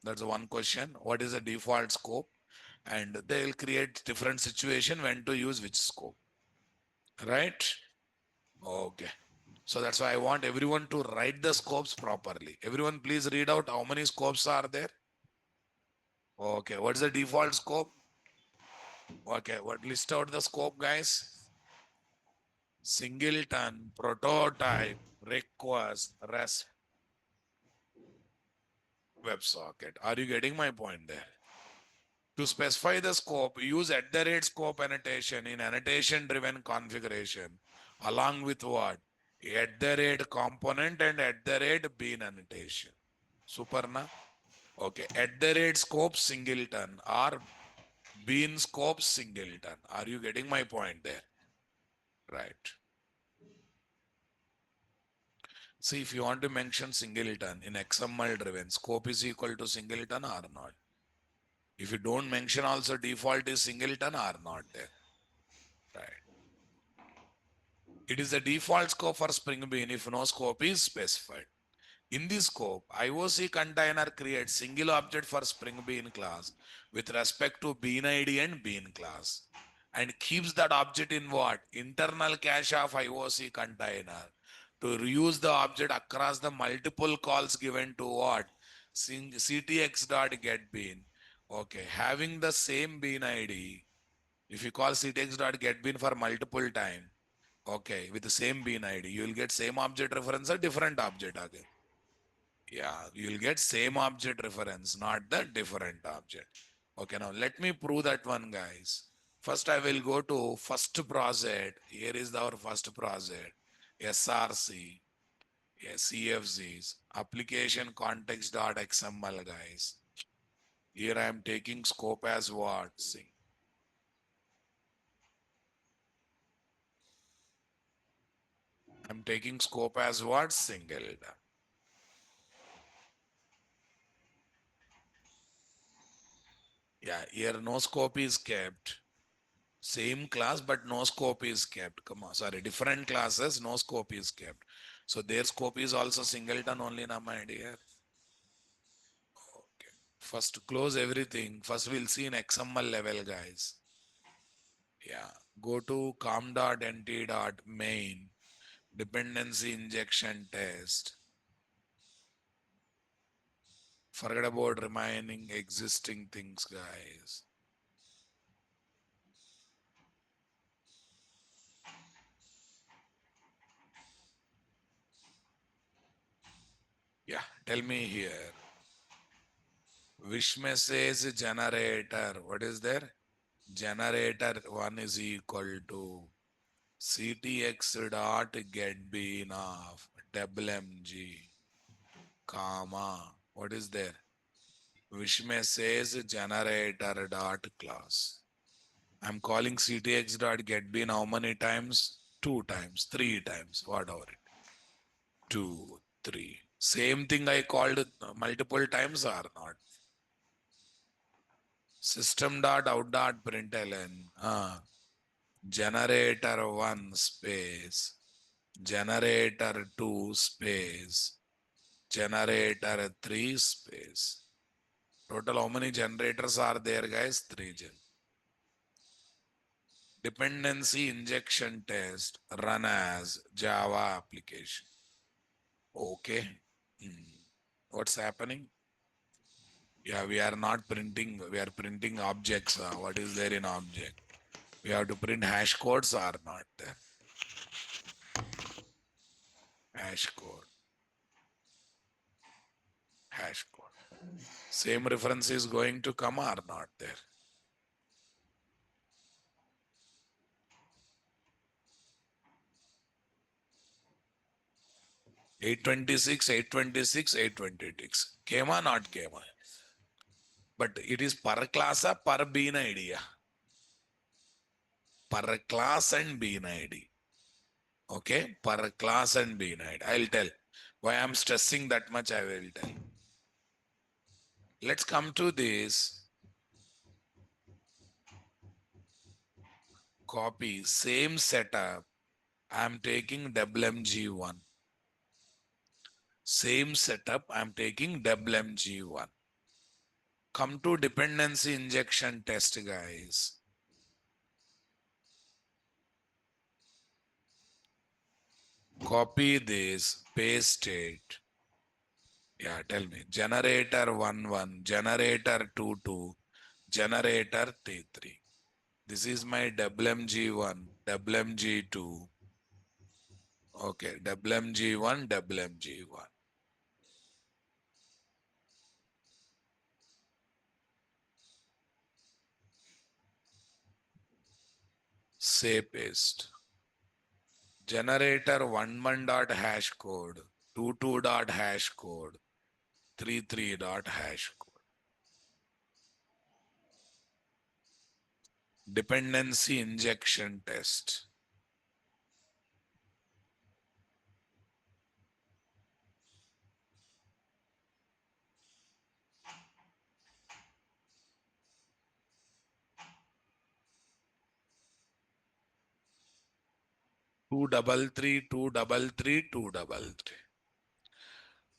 That's one question. What is the default scope? And they'll create different situation when to use which scope. Right? Okay. So that's why I want everyone to write the scopes properly. Everyone, please read out how many scopes are there. Okay. What's the default scope? Okay. What list out the scope, guys? Singleton, prototype, request, REST, WebSocket. Are you getting my point there? To specify the scope, use at the rate scope annotation in annotation driven configuration along with what? At the rate component and at the rate bean annotation. Super na? Okay. At the rate scope singleton or bean scope singleton. Are you getting my point there? Right. See, if you want to mention singleton in XML driven, scope is equal to singleton or not. If you don't mention also default is singleton or not there. Right. It is the default scope for Spring Bean if no scope is specified. In this scope, IOC container creates single object for Spring Bean class with respect to Bean ID and Bean class and keeps that object in what? Internal cache of IOC container to reuse the object across the multiple calls given to what? ctx.getBean. Okay, having the same bean ID, if you call ctx.getBean for multiple time, okay, with the same bean ID, you will get same object reference or different object again. Yeah, you'll get same object reference, not the different object. Okay, now let me prove that one, guys. First, I will go to first project. Here is our first project. SRC, yes, CFZs, application context.xml, guys. Here I am taking scope as what? See. I'm taking scope as what? Single. Yeah, here no scope is kept. Same class, but no scope is kept. Come on, sorry, different classes, no scope is kept. So their scope is also singleton only, na my dear. Okay. First, close everything. First, we'll see in XML level, guys. Yeah. Go to com.nt.main, dependency injection test. Forget about remaining existing things, guys. Tell me here. Wish message generator. What is there? Generator 1 is equal to ctx dot get bean of WMG, comma. What is there? Wish message generator dot class. I'm calling ctx dot get bean how many times? 2 times, 3 times, whatever it. 2, 3. Same thing I called multiple times or not? System dot out dot println. Generator 1 space. Generator 2 space. Generator 3 space. Total how many generators are there, guys? 3 dependency injection test run as Java application. Okay. What's happening? Yeah, we are not printing, we are printing objects. What is there in object? We have to print hash codes or not there? Hash code. Hash code. Same reference is going to come or not there? $826, $826, $826. Came or not came? But it is per class or per bean idea? Per class and bean ID. Okay, per class and bean ID. I'll tell. Why I'm stressing that much, I will tell. Let's come to this. Copy, same setup. I'm taking WMG1. Same setup, I'm taking WMG1. Come to dependency injection test, guys. Copy this, paste it. Yeah, tell me. Generator 1, generator 2, generator 3. This is my WMG1, WMG2. Okay, WMG1, WMG1. Say paste. Generator 1 dot hash code, 2 dot hash code, 3 dot hash code. Dependency injection test. Two double three.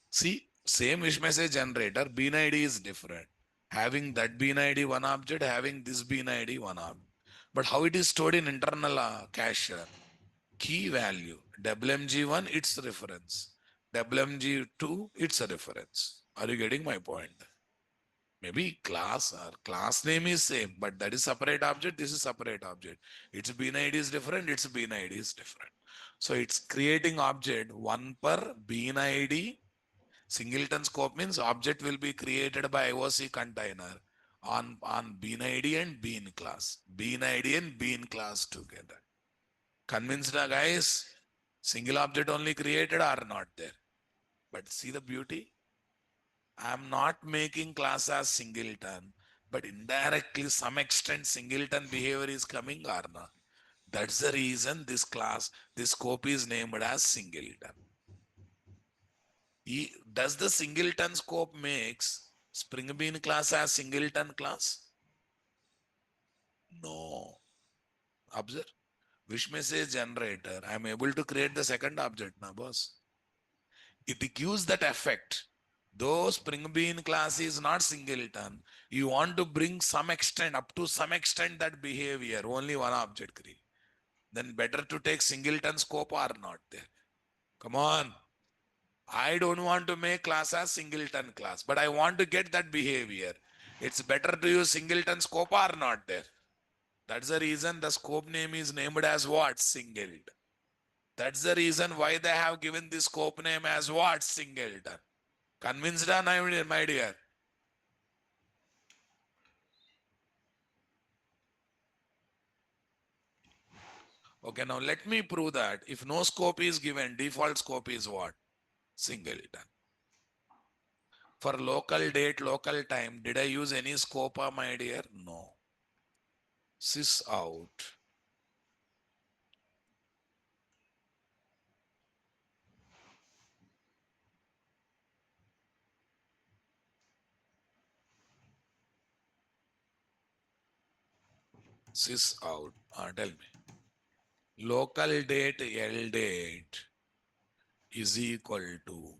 See, same wish message generator, bean ID is different. Having that bean ID one object, having this bean ID one object. But how it is stored in internal cache? Key value. WMG1, it's reference. WMG2, it's a reference. Are you getting my point? Maybe class or class name is same, but that is separate object, this is separate object. Its bean ID is different, its bean ID is different. So it's creating object one per bean ID. Singleton scope means object will be created by IOC container on bean ID and bean class. Bean ID and bean class together. Convinced, guys? Single object only created or not there? But see the beauty? I'm not making class as singleton, but indirectly some extent singleton behavior is coming or not. That's the reason this class, this scope is named as singleton. Does the singleton scope makes Spring Bean class as singleton class? No. Observe. Wish message generator. I'm able to create the second object now, boss. It gives that effect. Though Spring Bean class is not singleton, you want to bring some extent, up to some extent that behavior, only one object create. Then better to take singleton scope or not there. Come on. I don't want to make class as singleton class, but I want to get that behavior. It's better to use singleton scope or not there. That's the reason the scope name is named as what? Singleton. That's the reason why they have given this scope name as what? Singleton. Convinced, my dear? Okay, now let me prove that if no scope is given, default scope is what? Singleton. For local date, local time, did I use any scope, my dear? No. Sys out. Sys out. Tell me. Local date L date is equal to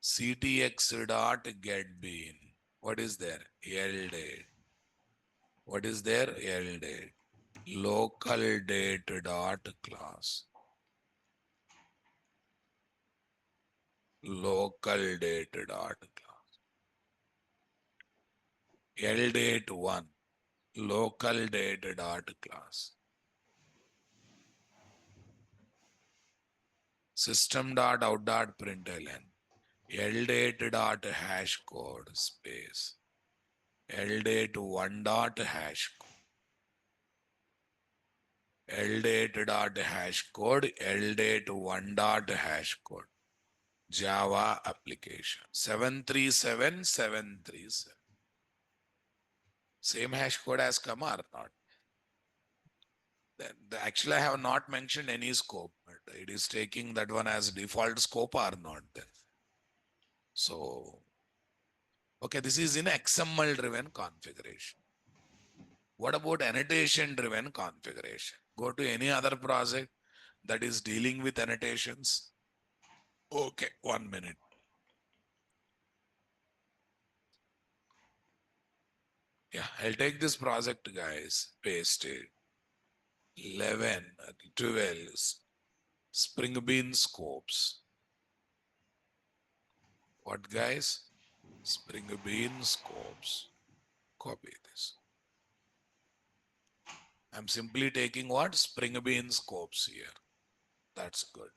ctx dot get bean. What is there? L date. What is there? L date. Local date dot class. Local date dot class. L date 1. Local date dot class. System dot out dot println. L date dot hash code space. L date 1 dot hash code. LDate dot hash code, LDate 1 dot hash code. Java application 737737. Same hash code has come or not? Actually, I have not mentioned any scope, but it is taking that one as default scope or not then. So, okay, this is in XML driven configuration. What about annotation driven configuration? Go to any other project that is dealing with annotations. Okay, 1 minute. Yeah, I'll take this project, guys, paste it. 11, 12, Spring Bean scopes. What, guys? Spring Bean scopes. Copy this. I'm simply taking what? Spring Bean scopes here. That's good.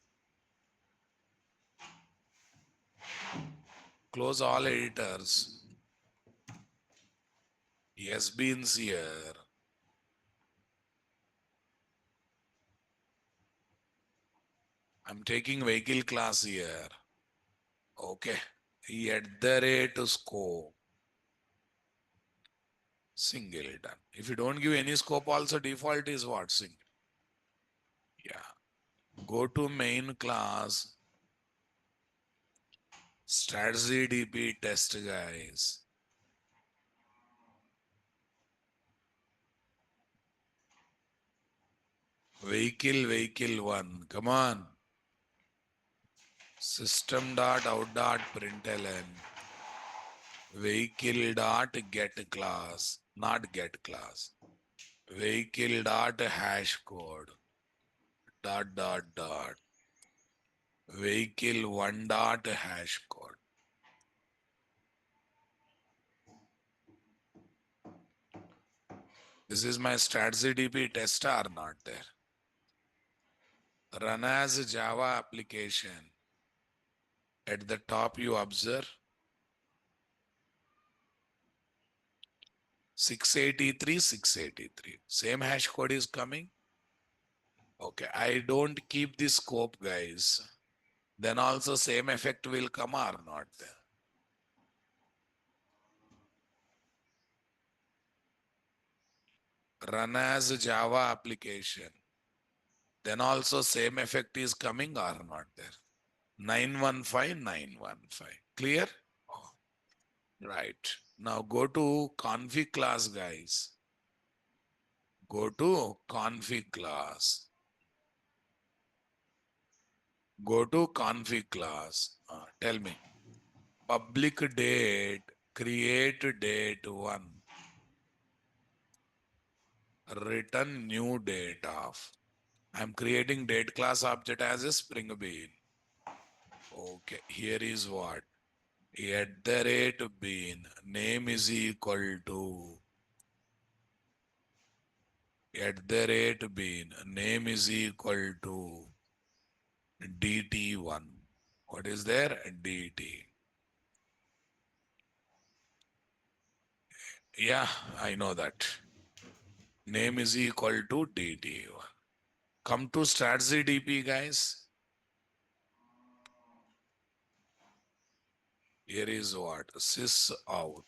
Close all editors. Yes, beans here. I'm taking vehicle class here. Okay. At the rate scope. Singleton. If you don't give any scope, also default is what? Single. Yeah. Go to main class. Strategy DP test, guys. Vehicle 1. Come on. System dot out dot println. Vehicle dot get class. Not get class. Vehicle dot hash code. Dot dot dot. Vehicle 1 dot hash code. This is my strategy DP test or not there. Run as a Java application. At the top you observe 683. Same hash code is coming. Okay, I don't keep the scope, guys. Then also same effect will come or not there. Run as a Java application. Then also same effect is coming or not there. 915. Clear? Oh, right. Now go to config class, guys. Go to config class. Go to config class. Tell me. Public date, create date 1. Return new date of. I'm creating date class object as a Spring Bean. Okay, here is what? At the rate bean, name is equal to. At the rate bean, name is equal to dt1. What is there? dt. Yeah, I know that. Name is equal to DT. Come to strategy DP, guys. Here is what? Sys out.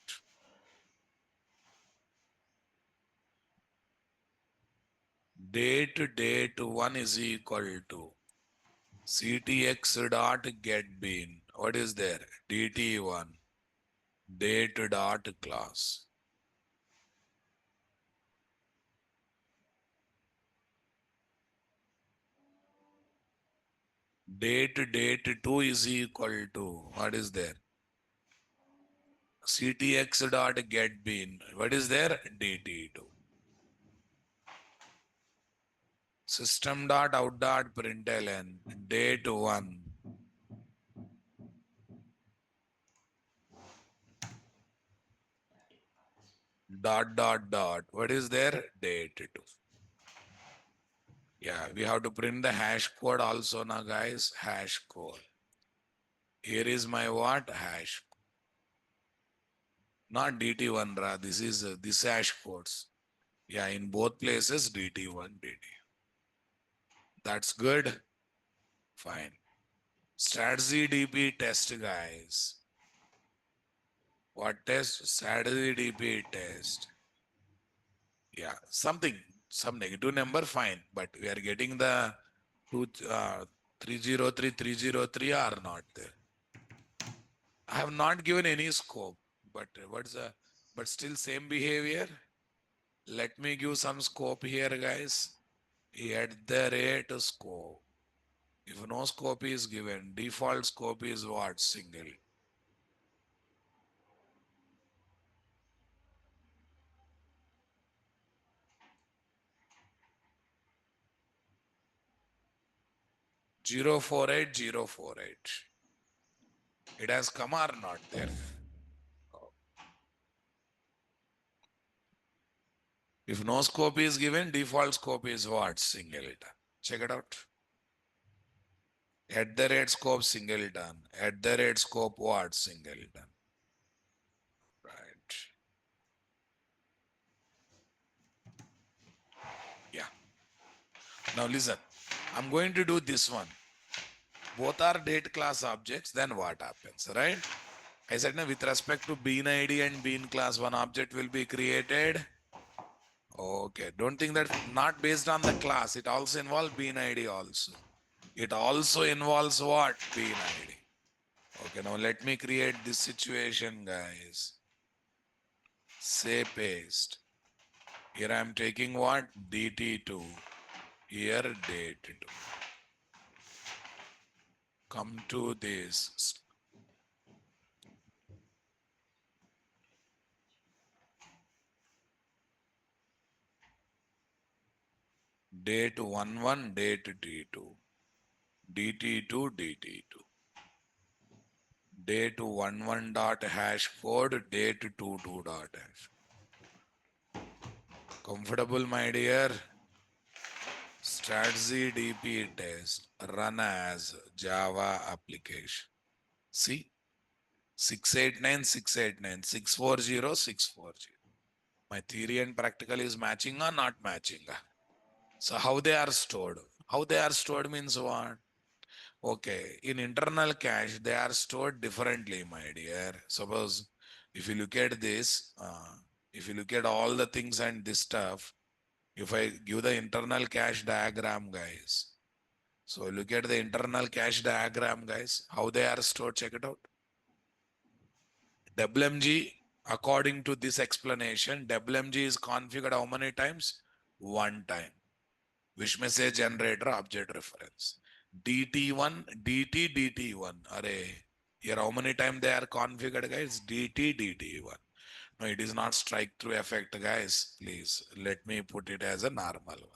Date 1 is equal to CTX dot get bean. What is there? DT1 date dot class. Date 2 is equal to what is there? CTX dot get bean. What is there? DT2. System dot out dot println date 1 dot. What is there? Date 2. Yeah, we have to print the hash code also now, guys. Hash code. Here is my what? Hash. Not DT1, ra. This is this hash codes. Yeah, in both places, DT1, DT. That's good. Fine. Strategy DP test, guys. What test? Strategy DP test. Yeah, some negative number, fine. But we are getting the two, 303, 303 are not there. I have not given any scope, but what's the, but still same behavior. Let me give some scope here, guys. At the rate scope. If no scope is given, default scope is what? Single. Zero 048. It has come or not there? If no scope is given, default scope is what? Singleton. Check it out. At the rate scope singleton. At the rate scope what? Singleton. Right. Yeah. Now listen. I'm going to do this one. Both are date class objects. Then what happens, right? I said now with respect to bean ID and bean class, one object will be created. Okay. Don't think that not based on the class. It also involves bean ID also. It also involves what? Bean ID. Okay, now let me create this situation, guys. Say paste. Here I am taking what? DT2. Here date2. Come to this. Date 11, date T2. DT2, DT2. Date 11 dot hash code, date 22 dot hash. Comfortable, my dear? Strategy DP test run as Java application. See, 689, 689, 640, 640. My theory and practical is matching or not matching? So how they are stored? How they are stored means what? Okay, in internal cache, they are stored differently, my dear. Suppose if you look at this, if you look at all the things and this stuff, if I give the internal cache diagram, guys. So look at the internal cache diagram, guys. How they are stored, check it out. WMG, according to this explanation, WMG is configured how many times? One time. Wish message generator object reference. DT1, DT1. Array. Here how many times they are configured, guys? DT1. No, it is not strike through effect, guys. Please let me put it as a normal one.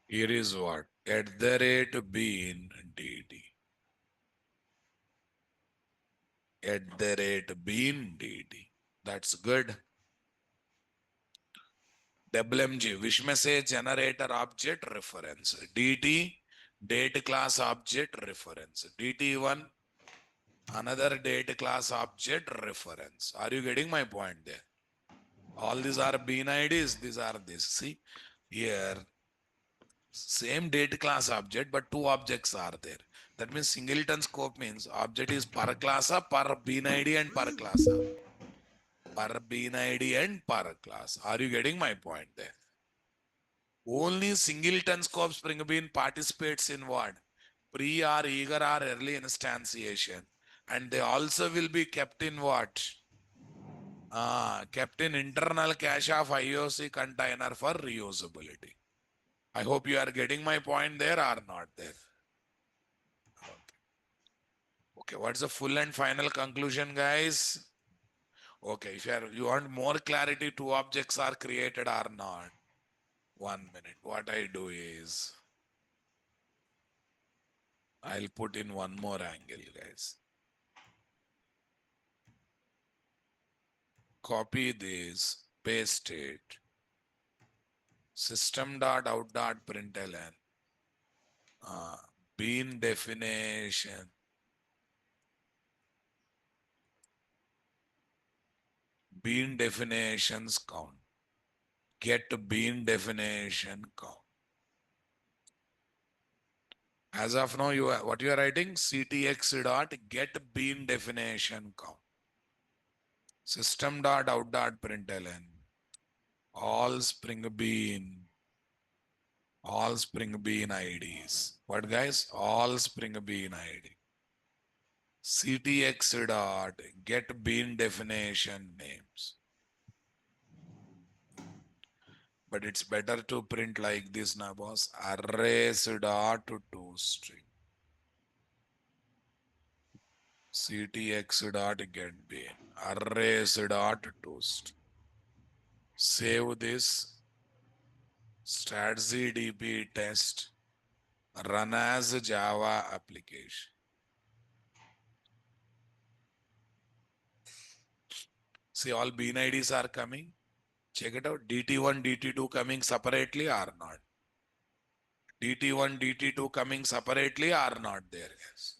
Here is what? At the rate bean DT. At the rate bean DT. That's good. WMG, wish message generator object reference. DT, date class object reference. DT1, another date class object reference. Are you getting my point there? All these are bean IDs. These are this. See here, same date class object, but two objects are there. That means singleton scope means object is per class, per bean ID and per class. Per bean ID and per class. Are you getting my point there? Only singleton scope Spring Bean participates in what? Pre or eager or early instantiation. And they also will be kept in what? Kept in internal cache of IOC container for reusability. I hope you are getting my point there or not there. Okay, what's the full and final conclusion, guys? Okay, if you want more clarity, two objects are created or not. 1 minute. What I do is I'll put in one more angle, guys. Copy this, paste it. System.out.println. Bean definition. Bean definitions count. Get bean definition count. As of now, what you are writing? CTX dot get bean definition count. System.out.println. All Spring Bean IDs. What, guys? All Spring Bean ID. CTX dot get bean definition names. But it's better to print like this now, boss. Arrays dot to string. CTX dot get bean. Arrays dot to string. Save this. StatZDP test. Run as a Java application. See, all bean IDs are coming. Check it out. DT1, DT2 coming separately or not. DT1, DT2 coming separately or not there, guys.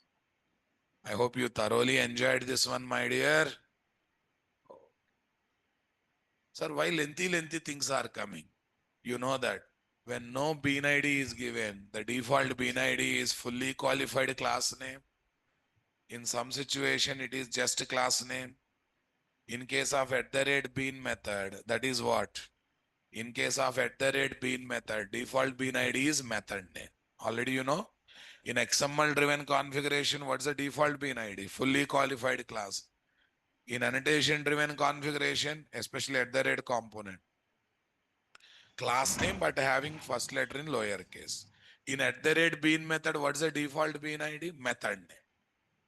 I hope you thoroughly enjoyed this one, my dear. Sir, why lengthy things are coming? You know that when no bean ID is given, the default bean ID is fully qualified class name. In some situation, it is just class name. In case of @bean method, that is what? In case of @bean method, default bean ID is method name. Already you know. In XML driven configuration, what's the default bean ID? Fully qualified class. In annotation driven configuration, especially component, class name but having first letter in lowercase. In @bean method, what's the default bean ID? Method name.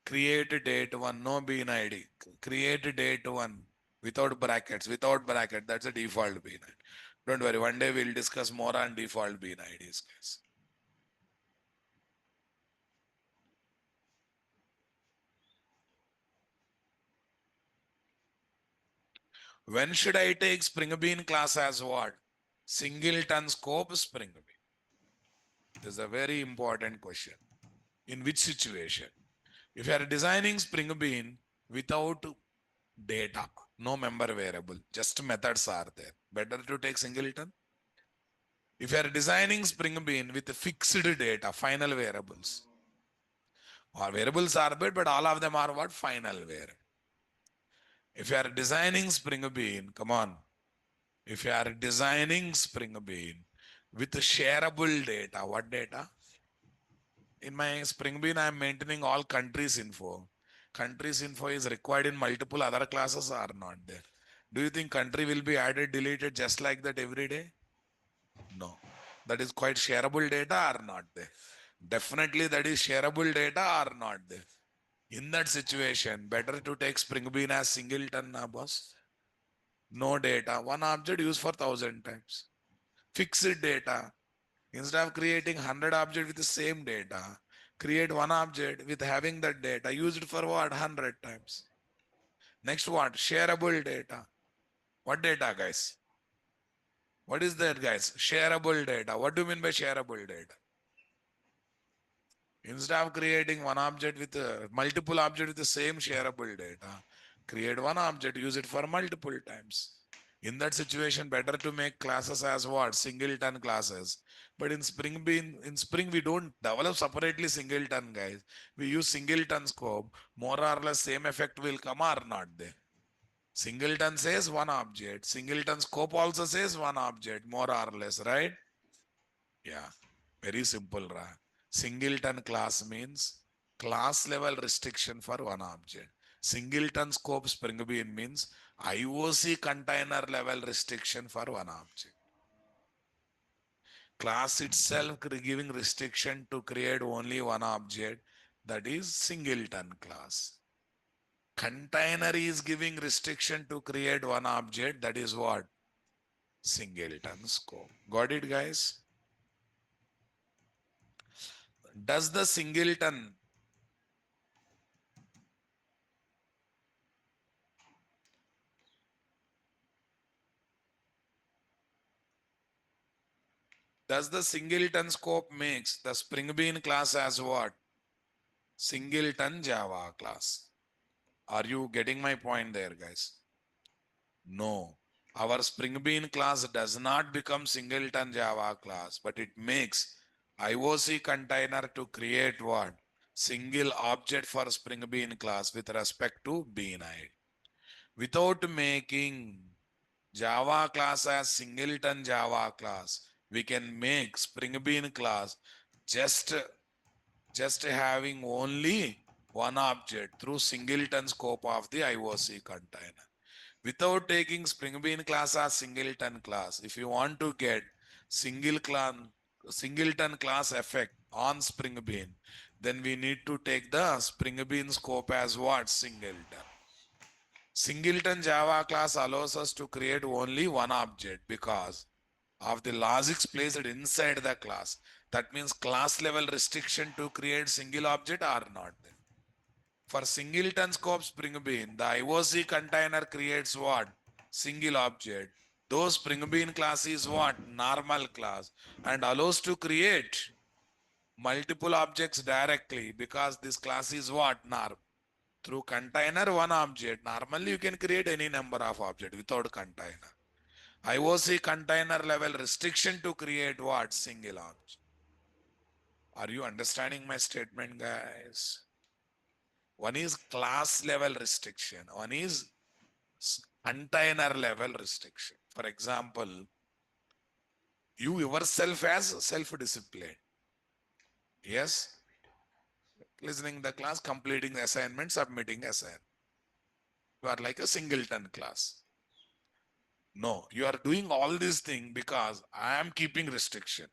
Create date one, no bean ID. Create date one without brackets, that's a default bean ID. Don't worry, one day we'll discuss more on default bean IDs, guys. When should I take Spring Bean class as what? Singleton scope Spring Bean. This is a very important question. In which situation? If you are designing Spring Bean without data, no member variable, just methods are there, better to take singleton. If you are designing Spring Bean with fixed data, final variables, or variables are bit, but all of them are what? Final variable. If you are designing Spring Bean, come on. If you are designing Spring Bean with shareable data, what data? In my Spring Bean, I am maintaining all countries info. Countries info is required in multiple other classes or not there. Do you think country will be added, deleted just like that every day? No. That is quite shareable data or not there? Definitely that is shareable data or not there. In that situation, better to take Spring Bean as singleton, boss. No data. One object used for 1,000 times. Fixed data. Instead of creating 100 objects with the same data, create one object with having that data. Use it for what? 100 times. Next what? Shareable data. What data, guys? What is that, guys? Shareable data. What do you mean by shareable data? Instead of creating one object with multiple object with the same shareable data, create one object, use it for multiple times. In that situation, better to make classes as what? Singleton classes. But in Spring, we don't develop separately singleton, guys. We use singleton scope. More or less same effect will come or not there. Singleton says one object. Singleton scope also says one object, more or less, right? Yeah, very simple, right? Singleton class means class level restriction for one object. Singleton scope Spring Bean means IOC container level restriction for one object. Class itself giving restriction to create only one object, that is singleton class. Container is giving restriction to create one object, that is what? Singleton scope. Got it, guys? Does the singleton singleton scope makes the Spring Bean class as what? Singleton Java class. Are you getting my point there, guys? No. Our Spring Bean class does not become singleton Java class, but it makes IOC container to create what? Single object for Spring Bean class with respect to bean ID. Without making Java class as singleton Java class, we can make Spring Bean class just having only one object through singleton scope of the IOC container. Without taking Spring Bean class as singleton class, if you want to get singleton class effect on Spring Bean, then we need to take the Spring Bean scope as what? Singleton. Singleton Java class allows us to create only one object because of the logics placed inside the class. That means class level restriction to create single object are not there. For singleton scope Spring Bean, the IOC container creates what? Single object. Those Spring Bean class is what? Normal class and allows to create multiple objects directly because this class is what? Norm. Through container one object. Normally you can create any number of objects without container. IOC container level restriction to create what? Single object. Are you understanding my statement, guys? One is class level restriction. One is container level restriction. For example, you yourself as self-discipline. Yes? Listening the class, completing the assignment, submitting assignment. You are like a singleton class. No, you are doing all these things because I am keeping restriction.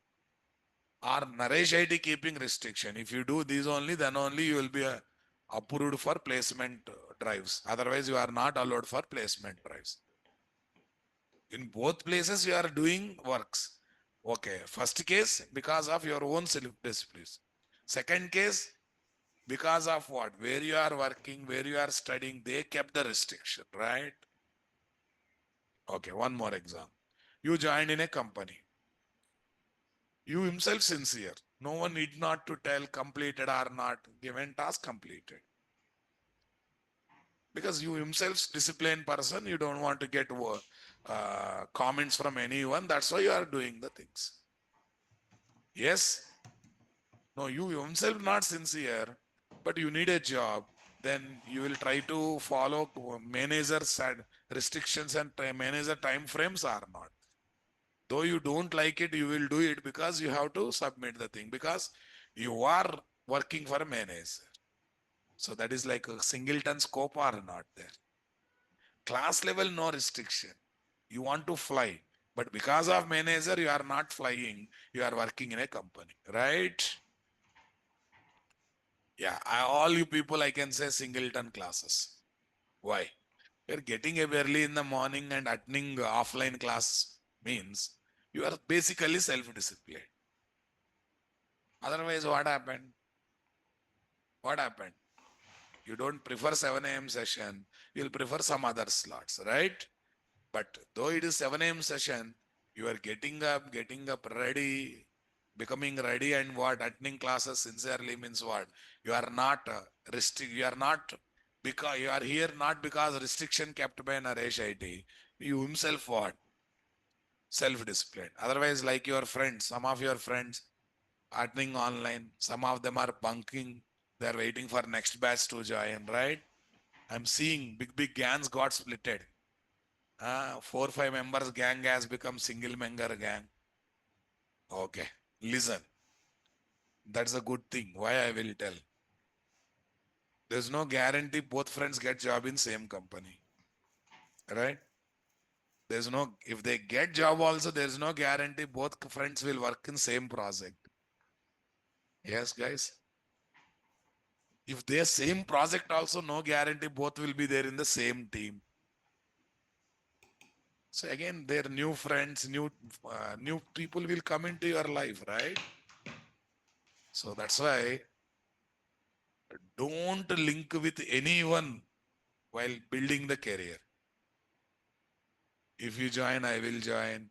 Or Naresh IT keeping restriction. If you do these only, then only you will be approved for placement drives. Otherwise, you are not allowed for placement drives. In both places, you are doing works. Okay. First case, because of your own self-discipline. Second case, because of what? Where you are working, where you are studying, they kept the restriction, right? Okay, one more example. You joined in a company. You himself sincere. No one need not to tell completed or not. Given task completed. Because you himself disciplined person, you don't want to get comments from anyone. That's why you are doing the things. Yes? No, you yourself not sincere, but you need a job. Then you will try to follow manager's restrictions and manager time frames or not. Though you don't like it, you will do it because you have to submit the thing because you are working for a manager. So that is like a singleton scope or not there. Class level, no restriction. You want to fly, but because of manager, you are not flying. You are working in a company, right? Yeah, all you people, I can say singleton classes. Why? You're getting up early in the morning and attending offline class means you are basically self-disciplined. Otherwise, what happened? What happened? You don't prefer 7 a.m. session, you'll prefer some other slots, right? But though it is 7 a.m. session, You are getting up ready, becoming ready, and what? Attending classes sincerely means what? You are not you are not, because you are here not because restriction kept by Naresh IT. You himself what? Self-discipline. Otherwise, like your friends, some of your friends attending online, some of them are bunking. They are waiting for next batch to join, right? I'm seeing big gangs got splitted. 4 5 members gang has become single member gang. Okay, listen, that's a good thing. Why I will tell. There's no guarantee both friends get job in same company, right? There's no, if they get job also, there's no guarantee both friends will work in same project. Yes, guys. If they same project also, no guarantee both will be there in the same team. So again, their new friends, new people will come into your life, right? So that's why don't link with anyone while building the career. If you join, I will join.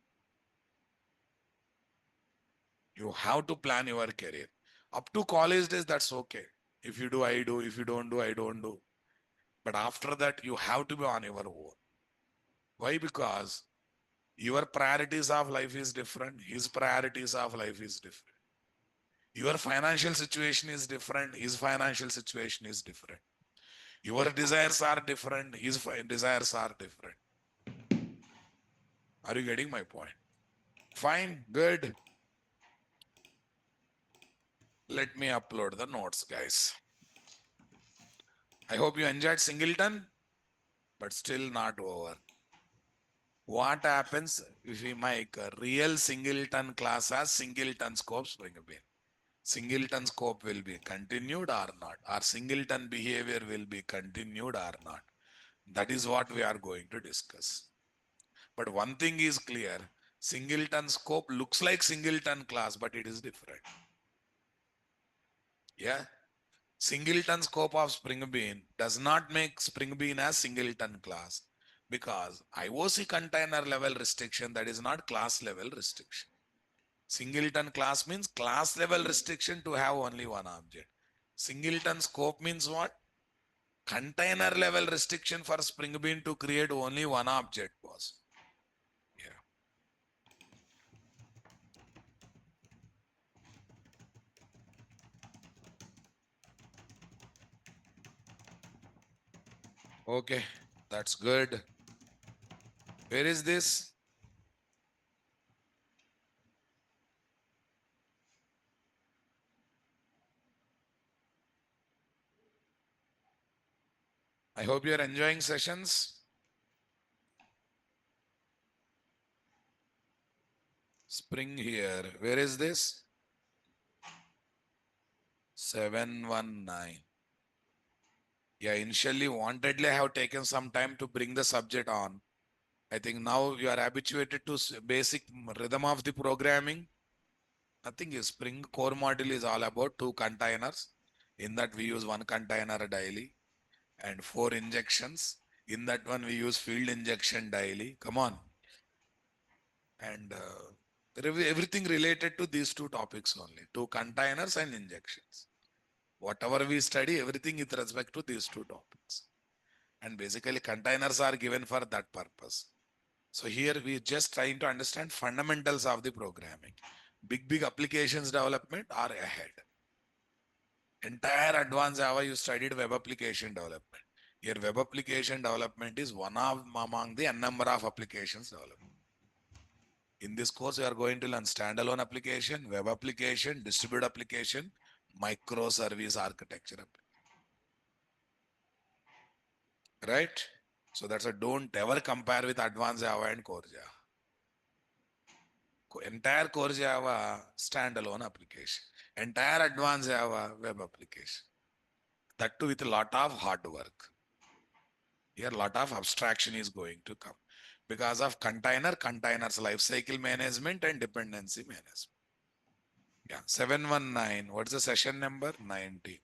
You have to plan your career. Up to college days, that's okay. If you do, I do. If you don't do, I don't do. But after that, you have to be on your own. Why? Because your priorities of life is different. His priorities of life is different. Your financial situation is different. His financial situation is different. Your desires are different. His desires are different. Are you getting my point? Fine, good. Let me upload the notes, guys. I hope you enjoyed Singleton, but still not over. What happens if we make a real Singleton class as Singleton scope Spring Bean? Singleton scope will be continued or not, or Singleton behavior will be continued or not. That is what we are going to discuss. But one thing is clear, Singleton scope looks like Singleton class, but it is different. Yeah. Singleton scope of Spring Bean does not make Spring Bean as Singleton class, because IOC container level restriction, that is not class level restriction. Singleton class means class level restriction to have only one object. Singleton scope means what? Container level restriction for Spring Bean to create only one object was. Yeah. Okay, that's good. Where is this? I hope you are enjoying sessions. Spring here. Where is this? 719. Yeah, initially wantedly I have taken some time to bring the subject on. I think now you are habituated to basic rhythm of the programming. Nothing is Spring core module is all about 2 containers. In that we use 1 container daily and 4 injections. In that one we use field injection daily. Come on. And everything related to these 2 topics only. 2 containers and injections. Whatever we study, everything with respect to these 2 topics. And basically containers are given for that purpose. So here we just trying to understand fundamentals of the programming. Big applications development are ahead. Entire advanced Java you studied web application development. Here web application development is one of among the n number of applications development. In this course, we are going to learn standalone application, web application, distributed application, microservice architecture. Right? So that's a don't ever compare with advanced Java and core Java. Entire core Java standalone application. Entire advanced Java web application. That too with a lot of hard work. Here a lot of abstraction is going to come because of containers lifecycle management and dependency management. Yeah, 719. What's the session number? 90.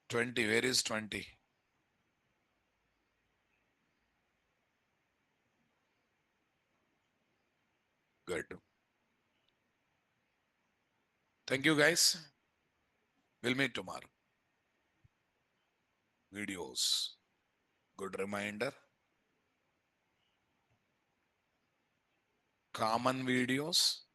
20. Where is 20? Good. Thank you, guys. We'll meet tomorrow. Videos. Good reminder. Common videos.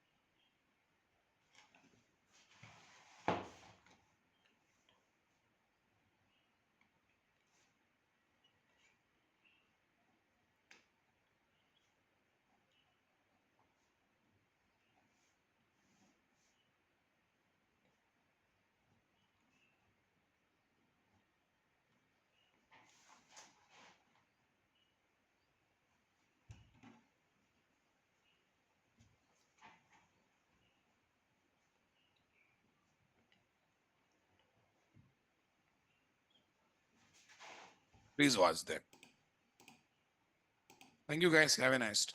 Please watch them. Thank you, guys. Have a nice day.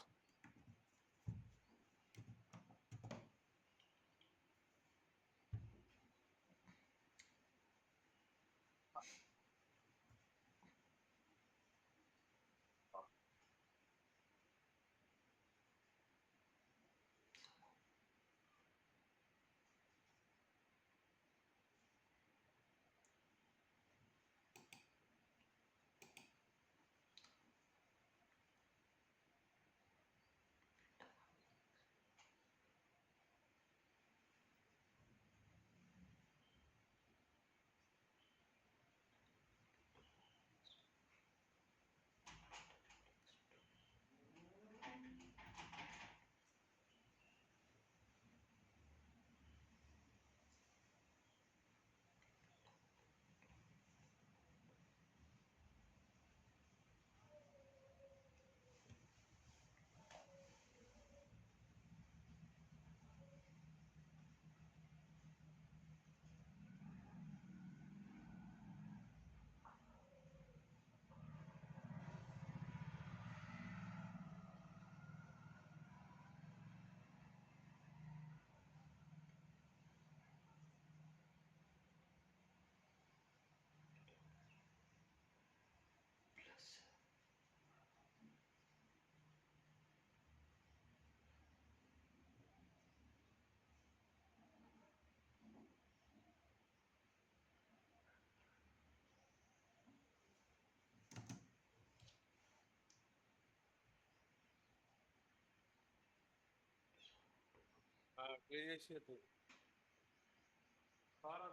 Sarar